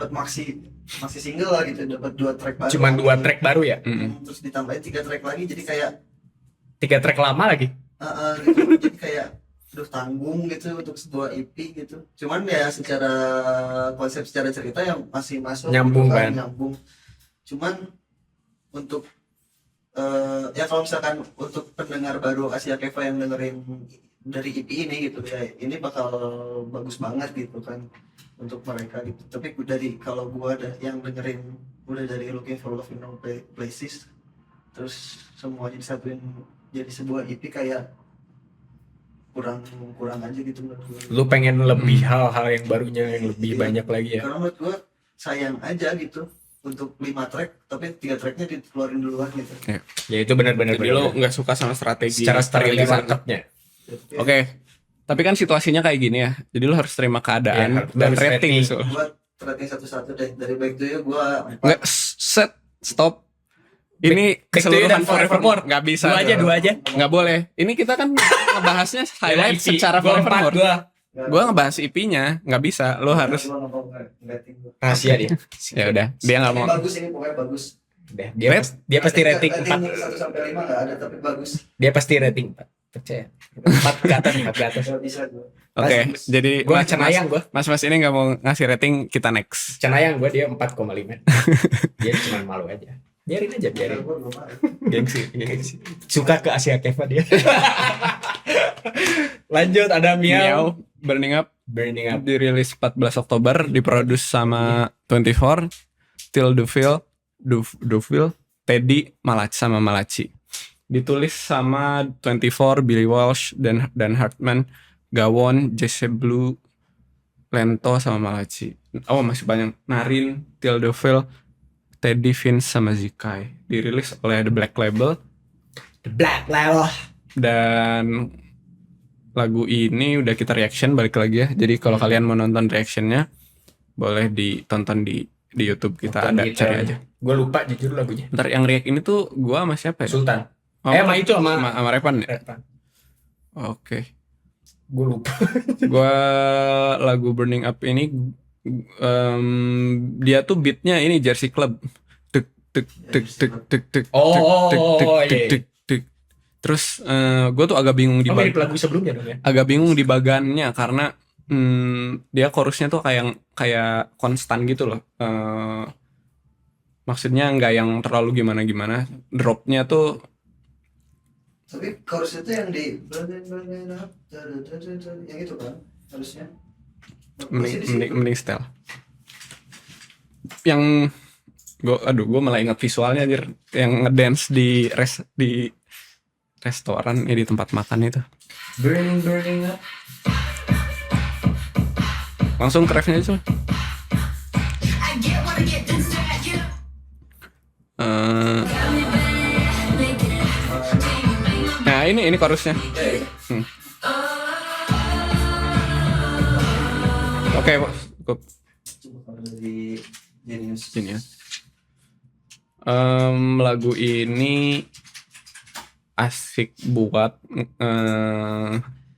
maxi single lah gitu, dapat 2 track baru. cuma 2 track baru ya. Terus ditambahin 3 track lagi jadi kayak 3 track lama lagi. gitu. Jadi kayak aduh tanggung gitu untuk sebuah EP gitu. Cuman ya secara konsep secara cerita yang masih masuk Nyambung gitu kan? Nyambung. Cuman untuk ya kalau misalkan untuk pendengar baru Asia Keva yang dengerin dari EP ini gitu ya ini bakal bagus banget gitu kan untuk mereka gitu. Tapi dari kalau gua ada yang dengerin udah dari Looking for Love in Wrong Places terus semuanya disatuin jadi sebuah EP kayak kurang aja gitu menurut gua. Lu pengen lebih hal-hal yang barunya yang lebih Iya. banyak lagi ya. Karena menurut gua sayang aja gitu untuk 5 track tapi 3 tracknya dikeluarin duluan gitu. Ya itu benar-benar jadi lo nggak suka sama strategi secara strategi perilisan. marketnya. Oke tapi kan situasinya kayak gini ya jadi lo harus terima keadaan Iya, dan harus rating rating. so. Gua rating satu-satu deh dari Back to You gua 4. Nggak stop ini Back to You keseluruhan dan Forevermore. nggak bisa Dua aja. nggak boleh ini kita kan ngebahasnya highlight EP. secara Gua Forevermore 4 gua. gue ngebahas EP-nya nggak bisa lo harus Gua nggak mau rating gua. Rahasia dia. ya udah dia nggak Ini mau bagus ini pokoknya bagus. Udah, dia pasti rating 4. 1 sampai 5 enggak ada tapi bagus. Dia pasti rating 4. Percaya. 4 ke atas, 4 ke atas. Gak bisa gua. oke jadi Gua cenayang gua. mas ini nggak mau ngasih rating kita next Cenayang gua dia 4,5. Dia cuma malu aja. Biarin aja, biarin. Gua belum ada. Gengsi. Suka ke Asia Keva dia. Lanjut ada Meow Burning Up Burning Up. dirilis 14 Oktober diproduksi sama 24 Till Duville Teddy sama Malachi ditulis sama 24 Billy Walsh dan Hartman Gawon Jesse Blue Lento sama Malachi masih banyak Narin Till Duville Teddy Vince sama Zikai dirilis oleh The Black Label The Black Label. Dan lagu ini udah kita reaction balik lagi ya. Jadi kalau kalian mau nonton reactionnya boleh ditonton di YouTube kita, ada cari aja. Gue lupa jujur lagunya. Ntar yang react ini tuh gua sama siapa ya? Sultan. Sama itu sama sama Repan ya? Repan. Oke. Gue lupa. Gua lagu Burning Up ini dia tuh beatnya ini Jersey Club. Tek tek tek tek tek tek Oh, tek tek tek. Terus gue tuh agak bingung di mirip lagu sebelumnya dong ya. agak bingung di bagannya karena dia chorusnya tuh kayak konstan gitu loh. Maksudnya nggak yang terlalu gimana dropnya tuh. Tapi chorus itu yang di yang itu kan harusnya mending style yang gue malah ingat visualnya anjir, yang ngedance di restoran ya, di tempat makan itu Burning up. langsung ke refnya itu. Nah ini chorusnya. Oke, cukup. coba kalau dari Genius. Ini ya. Lagu ini asik buat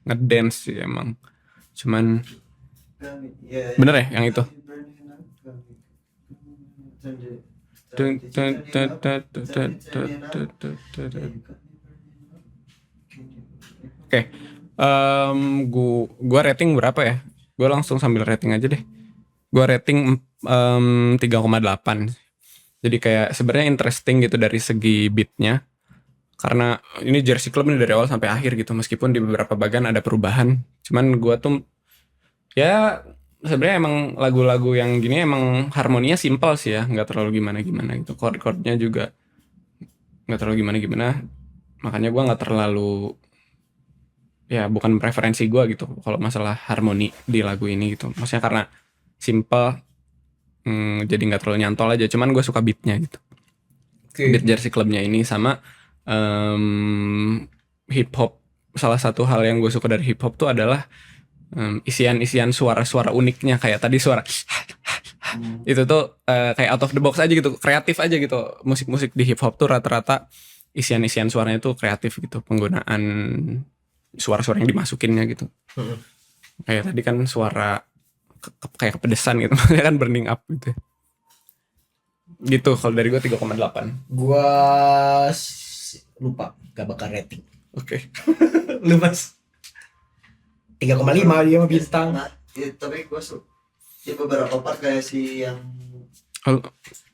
ngedance sih emang. Cuman Ya, bener ya yang itu. Oke, gua rating berapa ya? Gua langsung sambil rating aja deh. Gua rating 3,8. Jadi kayak sebenarnya interesting gitu dari segi beatnya. Karena ini Jersey Club ini dari awal sampai akhir gitu, meskipun di beberapa bagian ada perubahan. Cuman gua tuh ya sebenarnya emang lagu-lagu yang gini emang harmoninya simpel sih ya, nggak terlalu gimana gitu. Chord-chordnya juga nggak terlalu gimana. Makanya gua nggak terlalu, ya bukan preferensi gua gitu kalau masalah harmoni di lagu ini gitu. Maksudnya karena simple, jadi nggak terlalu nyantol aja. Cuman gue suka beatnya gitu. Beat Jersey Clubnya ini sama hip hop. Salah satu hal yang gue suka dari hip hop tuh adalah isian suara-suara uniknya, kayak tadi suara itu tuh kayak out of the box aja gitu, kreatif aja gitu. Musik-musik di hip hop tuh rata-rata isian suaranya tuh kreatif gitu, penggunaan suara-suara yang dimasukinnya gitu. Kayak tadi kan suara kayak kepedesan gitu, ya kan Burning Up gitu. Gitu kalau dari gue 3,8. Gua lupa, gak bakal rating. Oke. Lu Mas? 3,5 dia mah bintang. Nah, ya, tapi gue ya beberapa part kayak si yang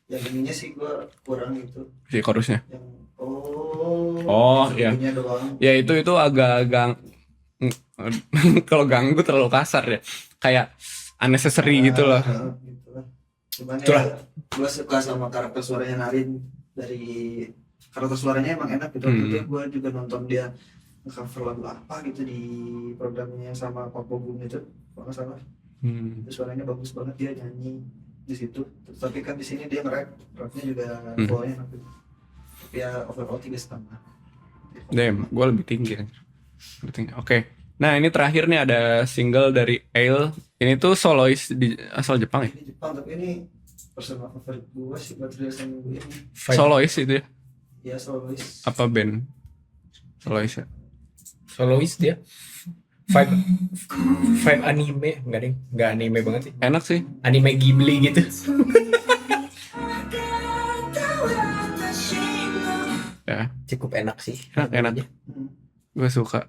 ininya sih gue kurang gitu. Si chorusnya. Yang iya. ininya doang. Ya itu agak kalau ganggu terlalu kasar ya. Kayak unnecessary gitu loh. Gitu lah. Cuman ya gue suka sama karakter suaranya Narin, dari karakter suaranya emang enak gitu. Itu gue juga nonton dia cover lagu apa gitu di programnya sama Papo Boom itu, kalau nggak salah. Itu suaranya bagus banget, dia nyanyi di situ. Tapi kan di sini dia rapnya juga bawahnya enak gitu. Tapi ya overall 3,5. Damn, gue lebih tinggi. Oke. Nah ini terakhir nih ada single dari Ale. Ini tuh solois di asal Jepang ya? Ini Jepang, tapi ini personal favorit gue sih buat rilisan minggu ini. Solois itu ya? Ya solois. Apa band? Solois ya? Solois dia. Vibe anime, enggak anime banget sih. Enak sih. Anime Ghibli gitu. Ya. Cukup enak sih. Enak. Gue suka.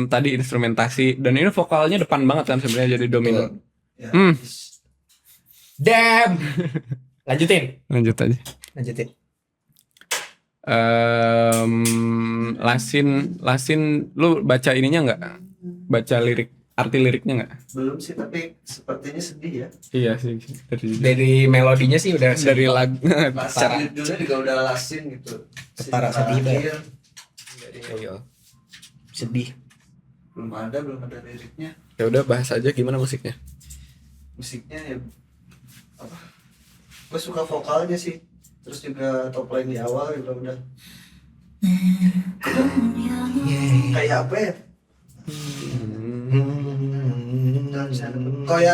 Tadi instrumentasi dan ini vokalnya depan banget kan sebenarnya, jadi dominan. Ya, Damn. Lanjutin. Lanjut aja. Lasin lu baca ininya nggak? Baca arti liriknya nggak? belum sih, tapi sepertinya sedih ya. Iya sih. Dari melodinya sih udah Dari lagu. Masa judulnya juga udah lasin gitu. Ketara sedih banget. Jadi sedih. belum ada liriknya. Ya udah bahas aja gimana musiknya. Musiknya ya apa? Gue suka vokalnya sih. Terus juga top line di awal juga udah Kayak apa ya?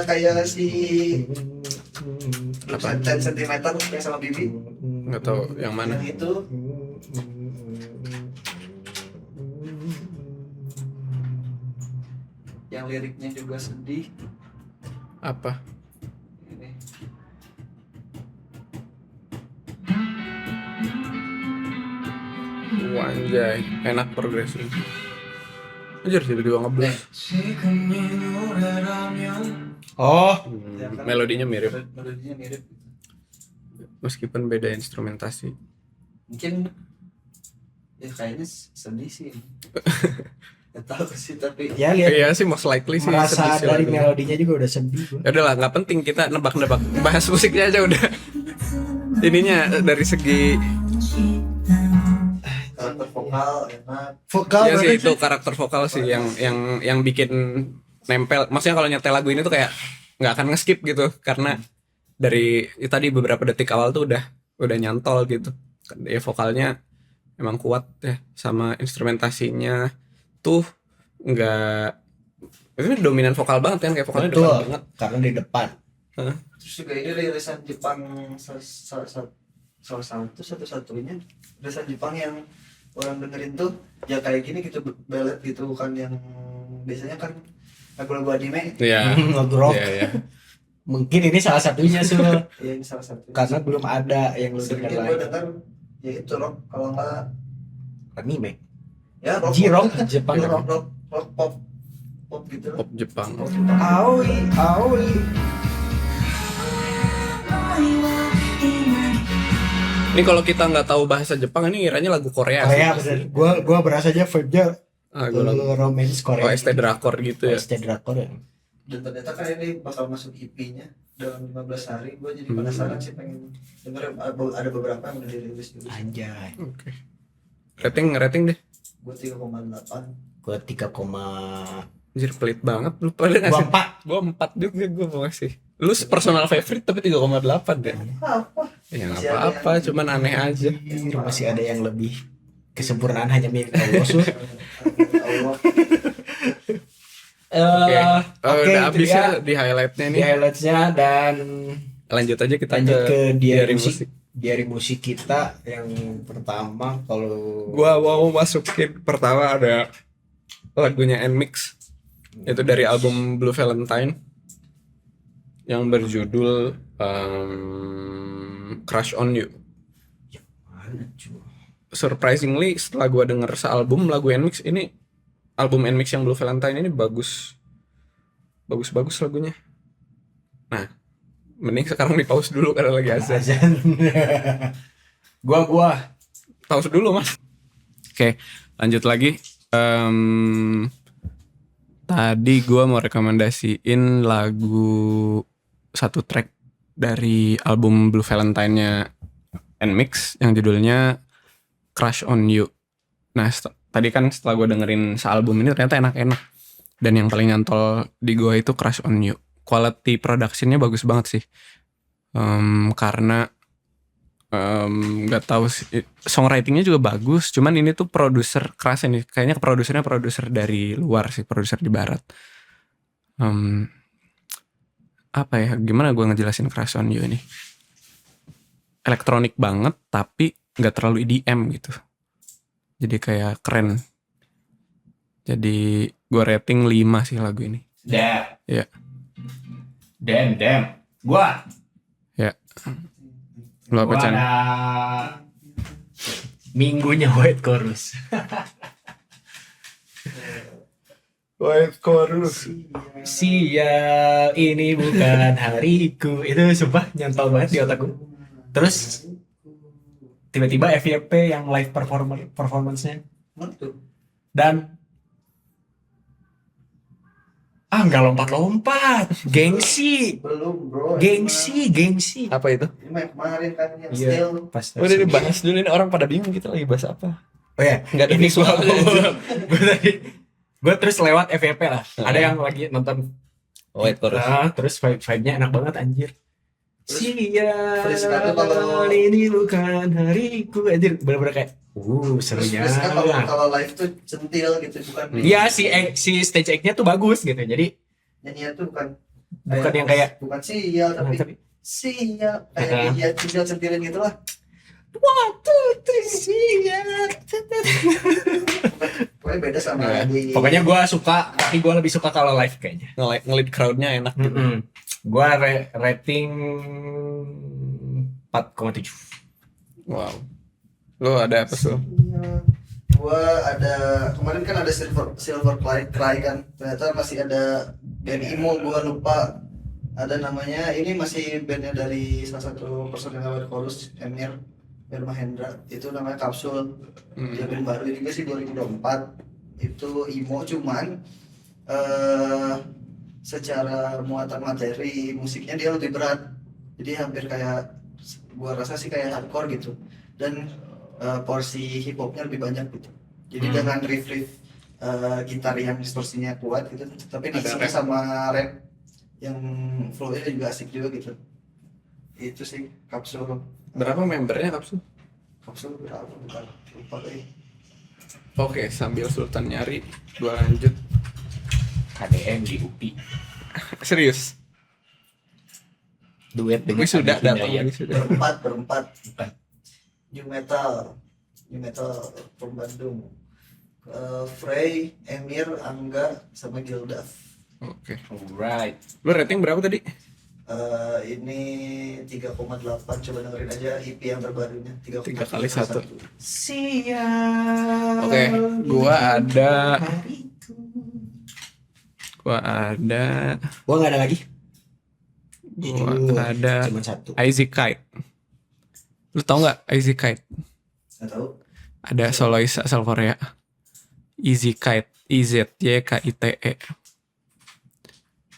Kayak si Apa? 10 cm kayak sama Bibi. Nggak tahu yang mana. Yang itu yang liriknya juga sedih. Apa? Ini. Wanjay, enak progresif. Anjir tiba-tiba ngeblues. Oh, Melodinya mirip Melodinya mirip. meskipun beda instrumentasi. Mungkin ya kayaknya sedih sih. Gak tahu sih tapi ya lihat Iya sih most likely sih merasa sedih sih dari lagunya. melodinya juga udah sedih gua. Ya udahlah, nggak penting kita nebak-nebak, bahas musiknya aja udah. Ininya dari segi karakter vokal enak. Vokal ya sih berarti itu karakter vokal sih yang bikin nempel. Maksudnya kalau nyetel lagu ini tuh kayak nggak akan nge-skip gitu karena dari tadi beberapa detik awal tuh udah nyantol gitu. Ya vokalnya emang kuat ya sama instrumentasinya tuh nggak itu dominan vokal banget kan kayak vokalnya betul depan banget. karena di depan. Terus juga ini rilisan Jepang salah satu-satunya rilisan Jepang yang orang dengerin tuh ya kayak gini gitu, ballad gitu, bukan yang biasanya kan lagu-lagu anime. Iya. Lagu rock. Iya, iya. Mungkin ini salah satunya Sul. Ya ini salah satu. Karena belum ada yang lu sering dengar gue lain. denger ya itu rock, kalau nggak Anime. ya rock, J-rock Jepang. ya, rock pop gitu. Pop Jepang. Pop Jepang. Aoi. Ini kalau kita nggak tahu bahasa Jepang ini ngiranya lagu Korea. Korea sih. bener. Gua berasa aja vibe-nya Lagu romance Korea. OST drakor gitu ya. OST drakor ya. Dan ternyata kan ini bakal masuk EP-nya dalam 15 hari. Gue jadi penasaran sih, pengen denger. Ada beberapa yang udah dirilis juga. Anjay. Oke. Rating deh. Gue 3,8. Gua 3, Anjir pelit banget lu pada gua ngasih. 4. Gua 4 juga gua mau ngasih. Lu personal favorite tapi 3,8 deh. Apa? Ya nggak Masih ada apa-apa, yang- cuman aneh aja. Masih ada yang lebih kesempurnaan hanya milik Allah Sul. Allah. Oke. Oh, Oke, udah itu habis dia ya di highlightnya di nih. highlights-nya dan Lanjut aja kita lanjut ke diary diary musik. Diary musik kita yang pertama kalau Gua mau masukin pertama ada lagunya Nmix. Itu dari album Blue Valentine yang berjudul Crush on You. mana cuy? Surprisingly setelah gua denger sealbum lagu Nmix ini, album Nmix yang Blue Valentine ini bagus lagunya. Nah, mending sekarang di pause dulu karena lagi azan. Azan. gua Pause dulu mas. Oke, lanjut lagi. Tadi gua mau rekomendasiin lagu satu track dari album Blue Valentine-nya Nmix yang judulnya Crush on You. Nah, tadi kan setelah gue dengerin sealbum ini ternyata enak-enak. Dan yang paling nyantol di gue itu Crush on You. Quality production-nya bagus banget sih. Karena nggak tahu sih, songwriting-nya juga bagus. Cuman ini tuh produser keras ini. Kayaknya produsernya produser dari luar sih, produser di barat. Apa ya? Gimana gue ngejelasin Crush on You ini? Elektronik banget, tapi nggak terlalu EDM gitu. Jadi kayak keren. Jadi gue rating 5 sih lagu ini. Damn. Iya. Damn. Gua Lu apa Chan? ada minggunya White Chorus. White Chorus. Sial, ini bukan hariku. Itu sumpah nyantol banget di otakku. Terus tiba-tiba FYP yang live performance-nya Mantap. dan nggak lompat-lompat, gengsi, Belum bro. gengsi. Apa itu? Ini main kemarin kan yang Iya, still. pas Udah dibahas dulu ini, orang pada bingung kita lagi bahas apa. Oh ya, Nggak ada ini visual. gue terus lewat FYP lah. Ada yang lagi nonton White Chorus. terus vibe-nya enak banget anjir. Friska tuh kalau- ini bukan hariku, anjir bener-bener kayak serunya. Terus kan kalau live tuh centil gitu, bukan Iya, si stage act-nya tuh bagus gitu. Jadi nyanyinya tuh bukan yang kayak bukan sial tapi sial kayak dia centil-centilin gitu lah. one two three siap. Pokoknya beda sama Iya. Pokoknya gue suka, tapi gue lebih suka kalau live kayaknya. Ngelit crowdnya enak gitu. Gue rating 4,7. Wow. Lo ada apa tuh? Gua ada kemarin kan ada silver cry kan, ternyata masih ada band emo, gua lupa ada namanya. Ini masih bandnya dari salah satu personil The Chorus, Emir Mahendra, itu namanya Kapsul. Dia band baru juga sih 2024, itu emo, cuman secara muatan materi musiknya dia lebih berat, jadi hampir kayak, gua rasa sih kayak hardcore gitu, dan porsi hip hopnya lebih banyak gitu. Jadi dengan riff gitar yang distorsinya kuat gitu, tapi diisinya sama rap yang flow-nya juga asik juga gitu. Itu sih Kapsul. Berapa membernya Kapsul? Kapsul berapa? Bukan lupa lagi. Oke, sambil Sultan nyari, gua lanjut. KDM di UPI. Serius? Duet dengan Wisuda Adi datang Hidayat. wisuda. berempat New metal from Bandung. Frey, Emir, Angga, sama Gildaf. Oke. Alright. Lo rating berapa tadi? Ini 3,8, coba dengerin aja EP yang terbarunya. 3 kali 1. Siap. Oke, gua ada Gua nggak ada lagi. Gua ada Cuma satu. Easy Kite. Lu tau nggak Easy Kite? Nggak tahu. Ada solois asal Korea. Easy Kite, IZYKITE.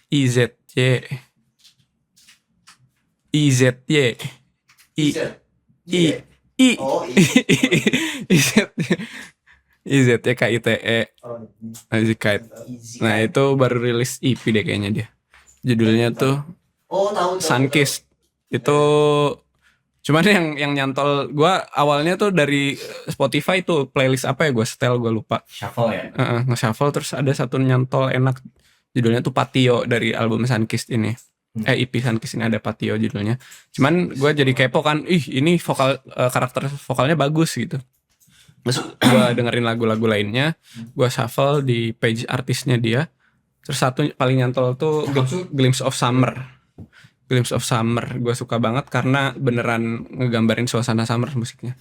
IZY I I Oh, iya. IZYKITE. Oh, Easy Kite. Nah, itu baru rilis EP deh kayaknya dia. Judulnya tuh oh tahu. Sunkissed. Itu cuman yang nyantol gua awalnya tuh dari Spotify tuh playlist apa ya, gua setel gua lupa. Shuffle ya. Nge-shuffle terus ada satu nyantol enak, judulnya tuh Patio dari album Sunkissed ini. EP Sunkissed ini ada Patio judulnya. Cuman gua jadi kepo kan, ini karakter vokalnya bagus gitu. Terus gua dengerin lagu-lagu lainnya, gua shuffle di page artisnya dia. Terus satu paling nyantol tuh Glimpse of Summer. Gue suka banget karena beneran ngegambarin suasana summer musiknya.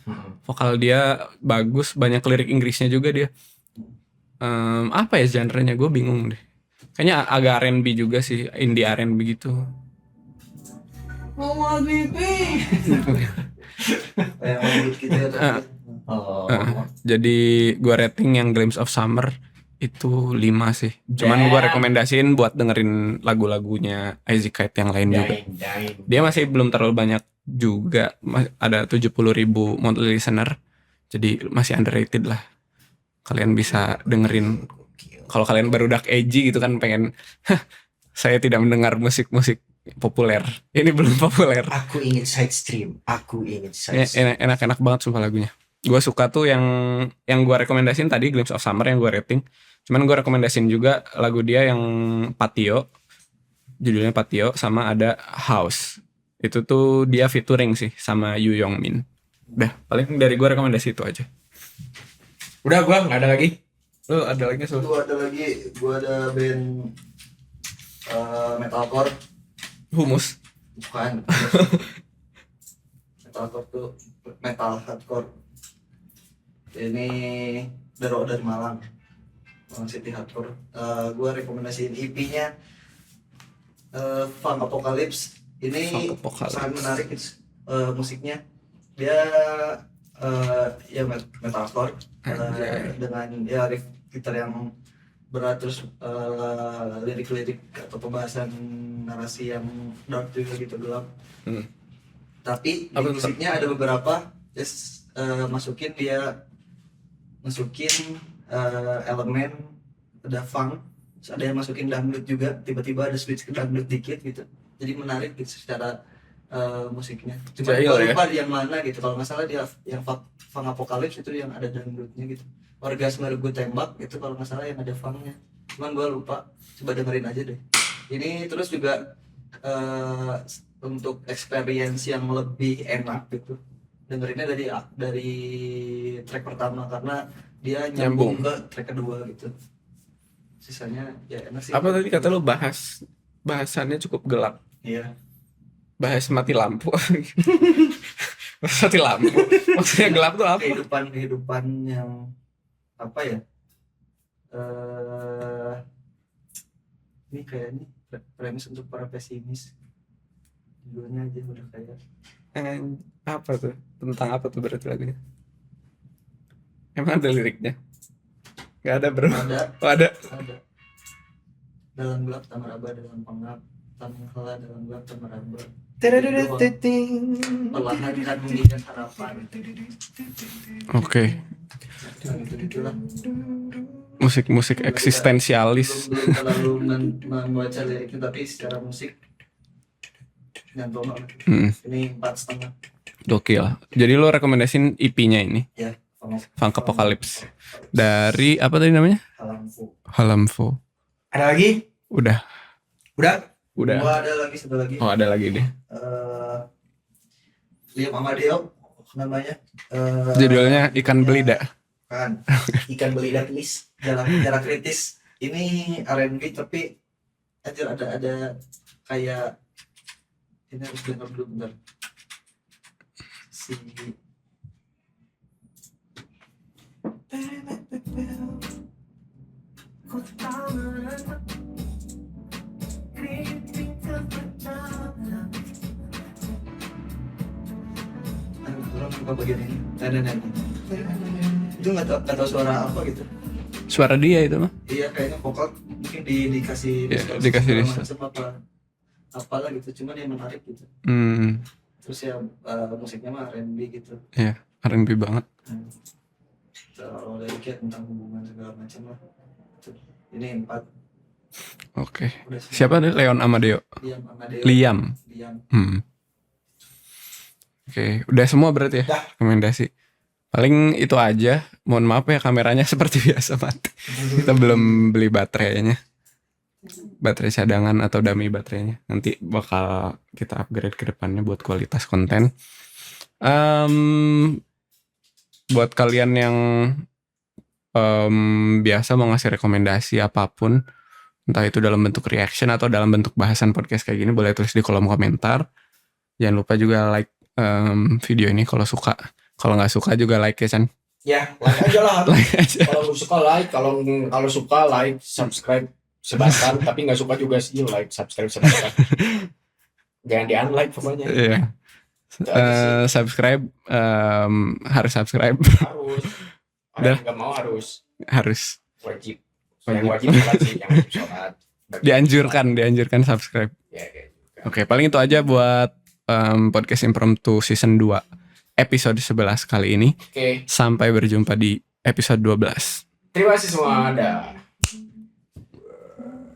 Vokal dia bagus, banyak lirik Inggrisnya juga dia. Apa ya genrenya, gue bingung deh. Kayaknya agak R&B juga sih, indie R&B gitu. Kayak Hollywood gitu ya. Jadi gue rating yang Glimpse of Summer itu 5 sih. Cuman gue rekomendasiin buat dengerin lagu-lagunya Easy Kite yang lain juga. Dia masih belum terlalu banyak juga, ada 70.000 monthly listener. Jadi masih underrated lah. Kalian bisa dengerin. Kalau kalian baru dark edgy gitu kan, pengen saya tidak mendengar musik-musik populer. Ini belum populer. Aku ingin side stream. Enak-enak banget sumpah lagunya. Gue suka tuh yang gue rekomendasiin tadi Glimpse of Summer yang gue rating. Cuman gue rekomendasiin juga lagu dia yang Patio, judulnya Patio, sama ada House. Itu tuh dia featuring sih sama Yoo Young Min. Udah, paling dari gue rekomendasi itu aja. Udah, gue nggak ada lagi. Lu ada lagi Sul? Gua ada band metalcore. Humus. Bukan. Metalcore tuh metal hardcore. Ini dari Malang City Hardcore. Gue rekomendasiin EP-nya Funk Apocalypse. Ini Funk Apocalypse. sangat menarik musiknya. Dia ya metalcore dengan ya riff gitar yang berat, terus lirik-lirik atau pembahasan narasi yang dark juga gitu, gelap. Tapi di musiknya ada beberapa masukin elemen, ada funk, terus ada yang masukin dangdut juga, tiba-tiba ada switch ke dangdut dikit gitu, jadi menarik gitu secara musiknya. Cuma Jahil gue ya? lupa yang mana gitu. Kalau nggak salah dia yang Funk Apocalypse itu yang ada dangdutnya gitu. Orgasme gue tembak itu kalau nggak salah yang ada funknya. Cuman gue lupa. Coba dengerin aja deh. Ini terus juga untuk experience yang lebih enak gitu. Dengerinnya dari track pertama karena dia nyambung ke track kedua gitu. Sisanya ya enak sih. Apa tadi kata lu bahasannya cukup gelap. Iya. Bahas mati lampu. Bahas mati lampu. Maksudnya gelap tuh apa? Kehidupan yang apa ya? Ini kayaknya premis untuk para pesimis. Judulnya aja udah kayak Apa tuh? Tentang apa tuh berarti lagunya? Emang ada liriknya? Gak ada bro. ada. Oh, ada. Dalam gelap tak meraba, dalam pengap tak menghela, dalam gelap tak meraba. Perlahan kan mengingat harapan. Oke. Itulah. Musik eksistensialis. Belum terlalu membaca liriknya tapi secara musik nyantol banget. Ini 4,5. Gokil. Jadi lo rekomendasiin EP-nya ini, Ya, Funk Apocalypse. Dari apa tadi namanya? Halamfo. Ada lagi? Udah. Udah? Udah. Gua ada lagi satu lagi. Oh, ada lagi deh. Liam Amadeo namanya. Judulnya Ikan Belida. Kan. Ikan Belida please. Jarak kritis. Ini R&B tapi ada kayak ini harus denger dulu bentar. Si orang suka bagian ini. Nah. Itu nggak tahu suara apa gitu. Suara dia itu mah. Iya kayaknya vokal mungkin dikasih Ya, dikasih macam apalah gitu. Cuman yang menarik gitu. Terus ya musiknya mah R&B gitu. Iya, R&B banget. Kalau liriknya tentang hubungan segala macam lah. Ini 4. Oke. Udah semua. Siapa nih? Leon Amadeo. Liam. Oke, udah semua berarti ya rekomendasi. Paling itu aja. Mohon maaf ya kameranya seperti biasa mati. Kita belum beli baterainya. Baterai cadangan atau dummy baterainya. Nanti bakal kita upgrade ke depannya buat kualitas konten. Buat kalian yang biasa mau ngasih rekomendasi apapun, entah itu dalam bentuk reaction atau dalam bentuk bahasan podcast kayak gini, boleh tulis di kolom komentar. Jangan lupa juga like video ini kalau suka. Kalau nggak suka juga like ya Chan. Ya, like aja lah. Like aja. Kalau suka like, kalau suka like, subscribe sebentar, tapi nggak suka juga sih like, subscribe sebentar. Jangan di unlike pokoknya. Iya. Subscribe harus subscribe. Harus. Ada yang nggak mau harus. Wajib. Yang wajib sholat sih, yang wajib sholat. Dianjurkan subscribe. Ya, kayak juga. Oke, paling itu aja buat podcast Impromptu season 2 episode 11 kali ini. Oke. Sampai berjumpa di episode 12. Terima kasih semua. Dah.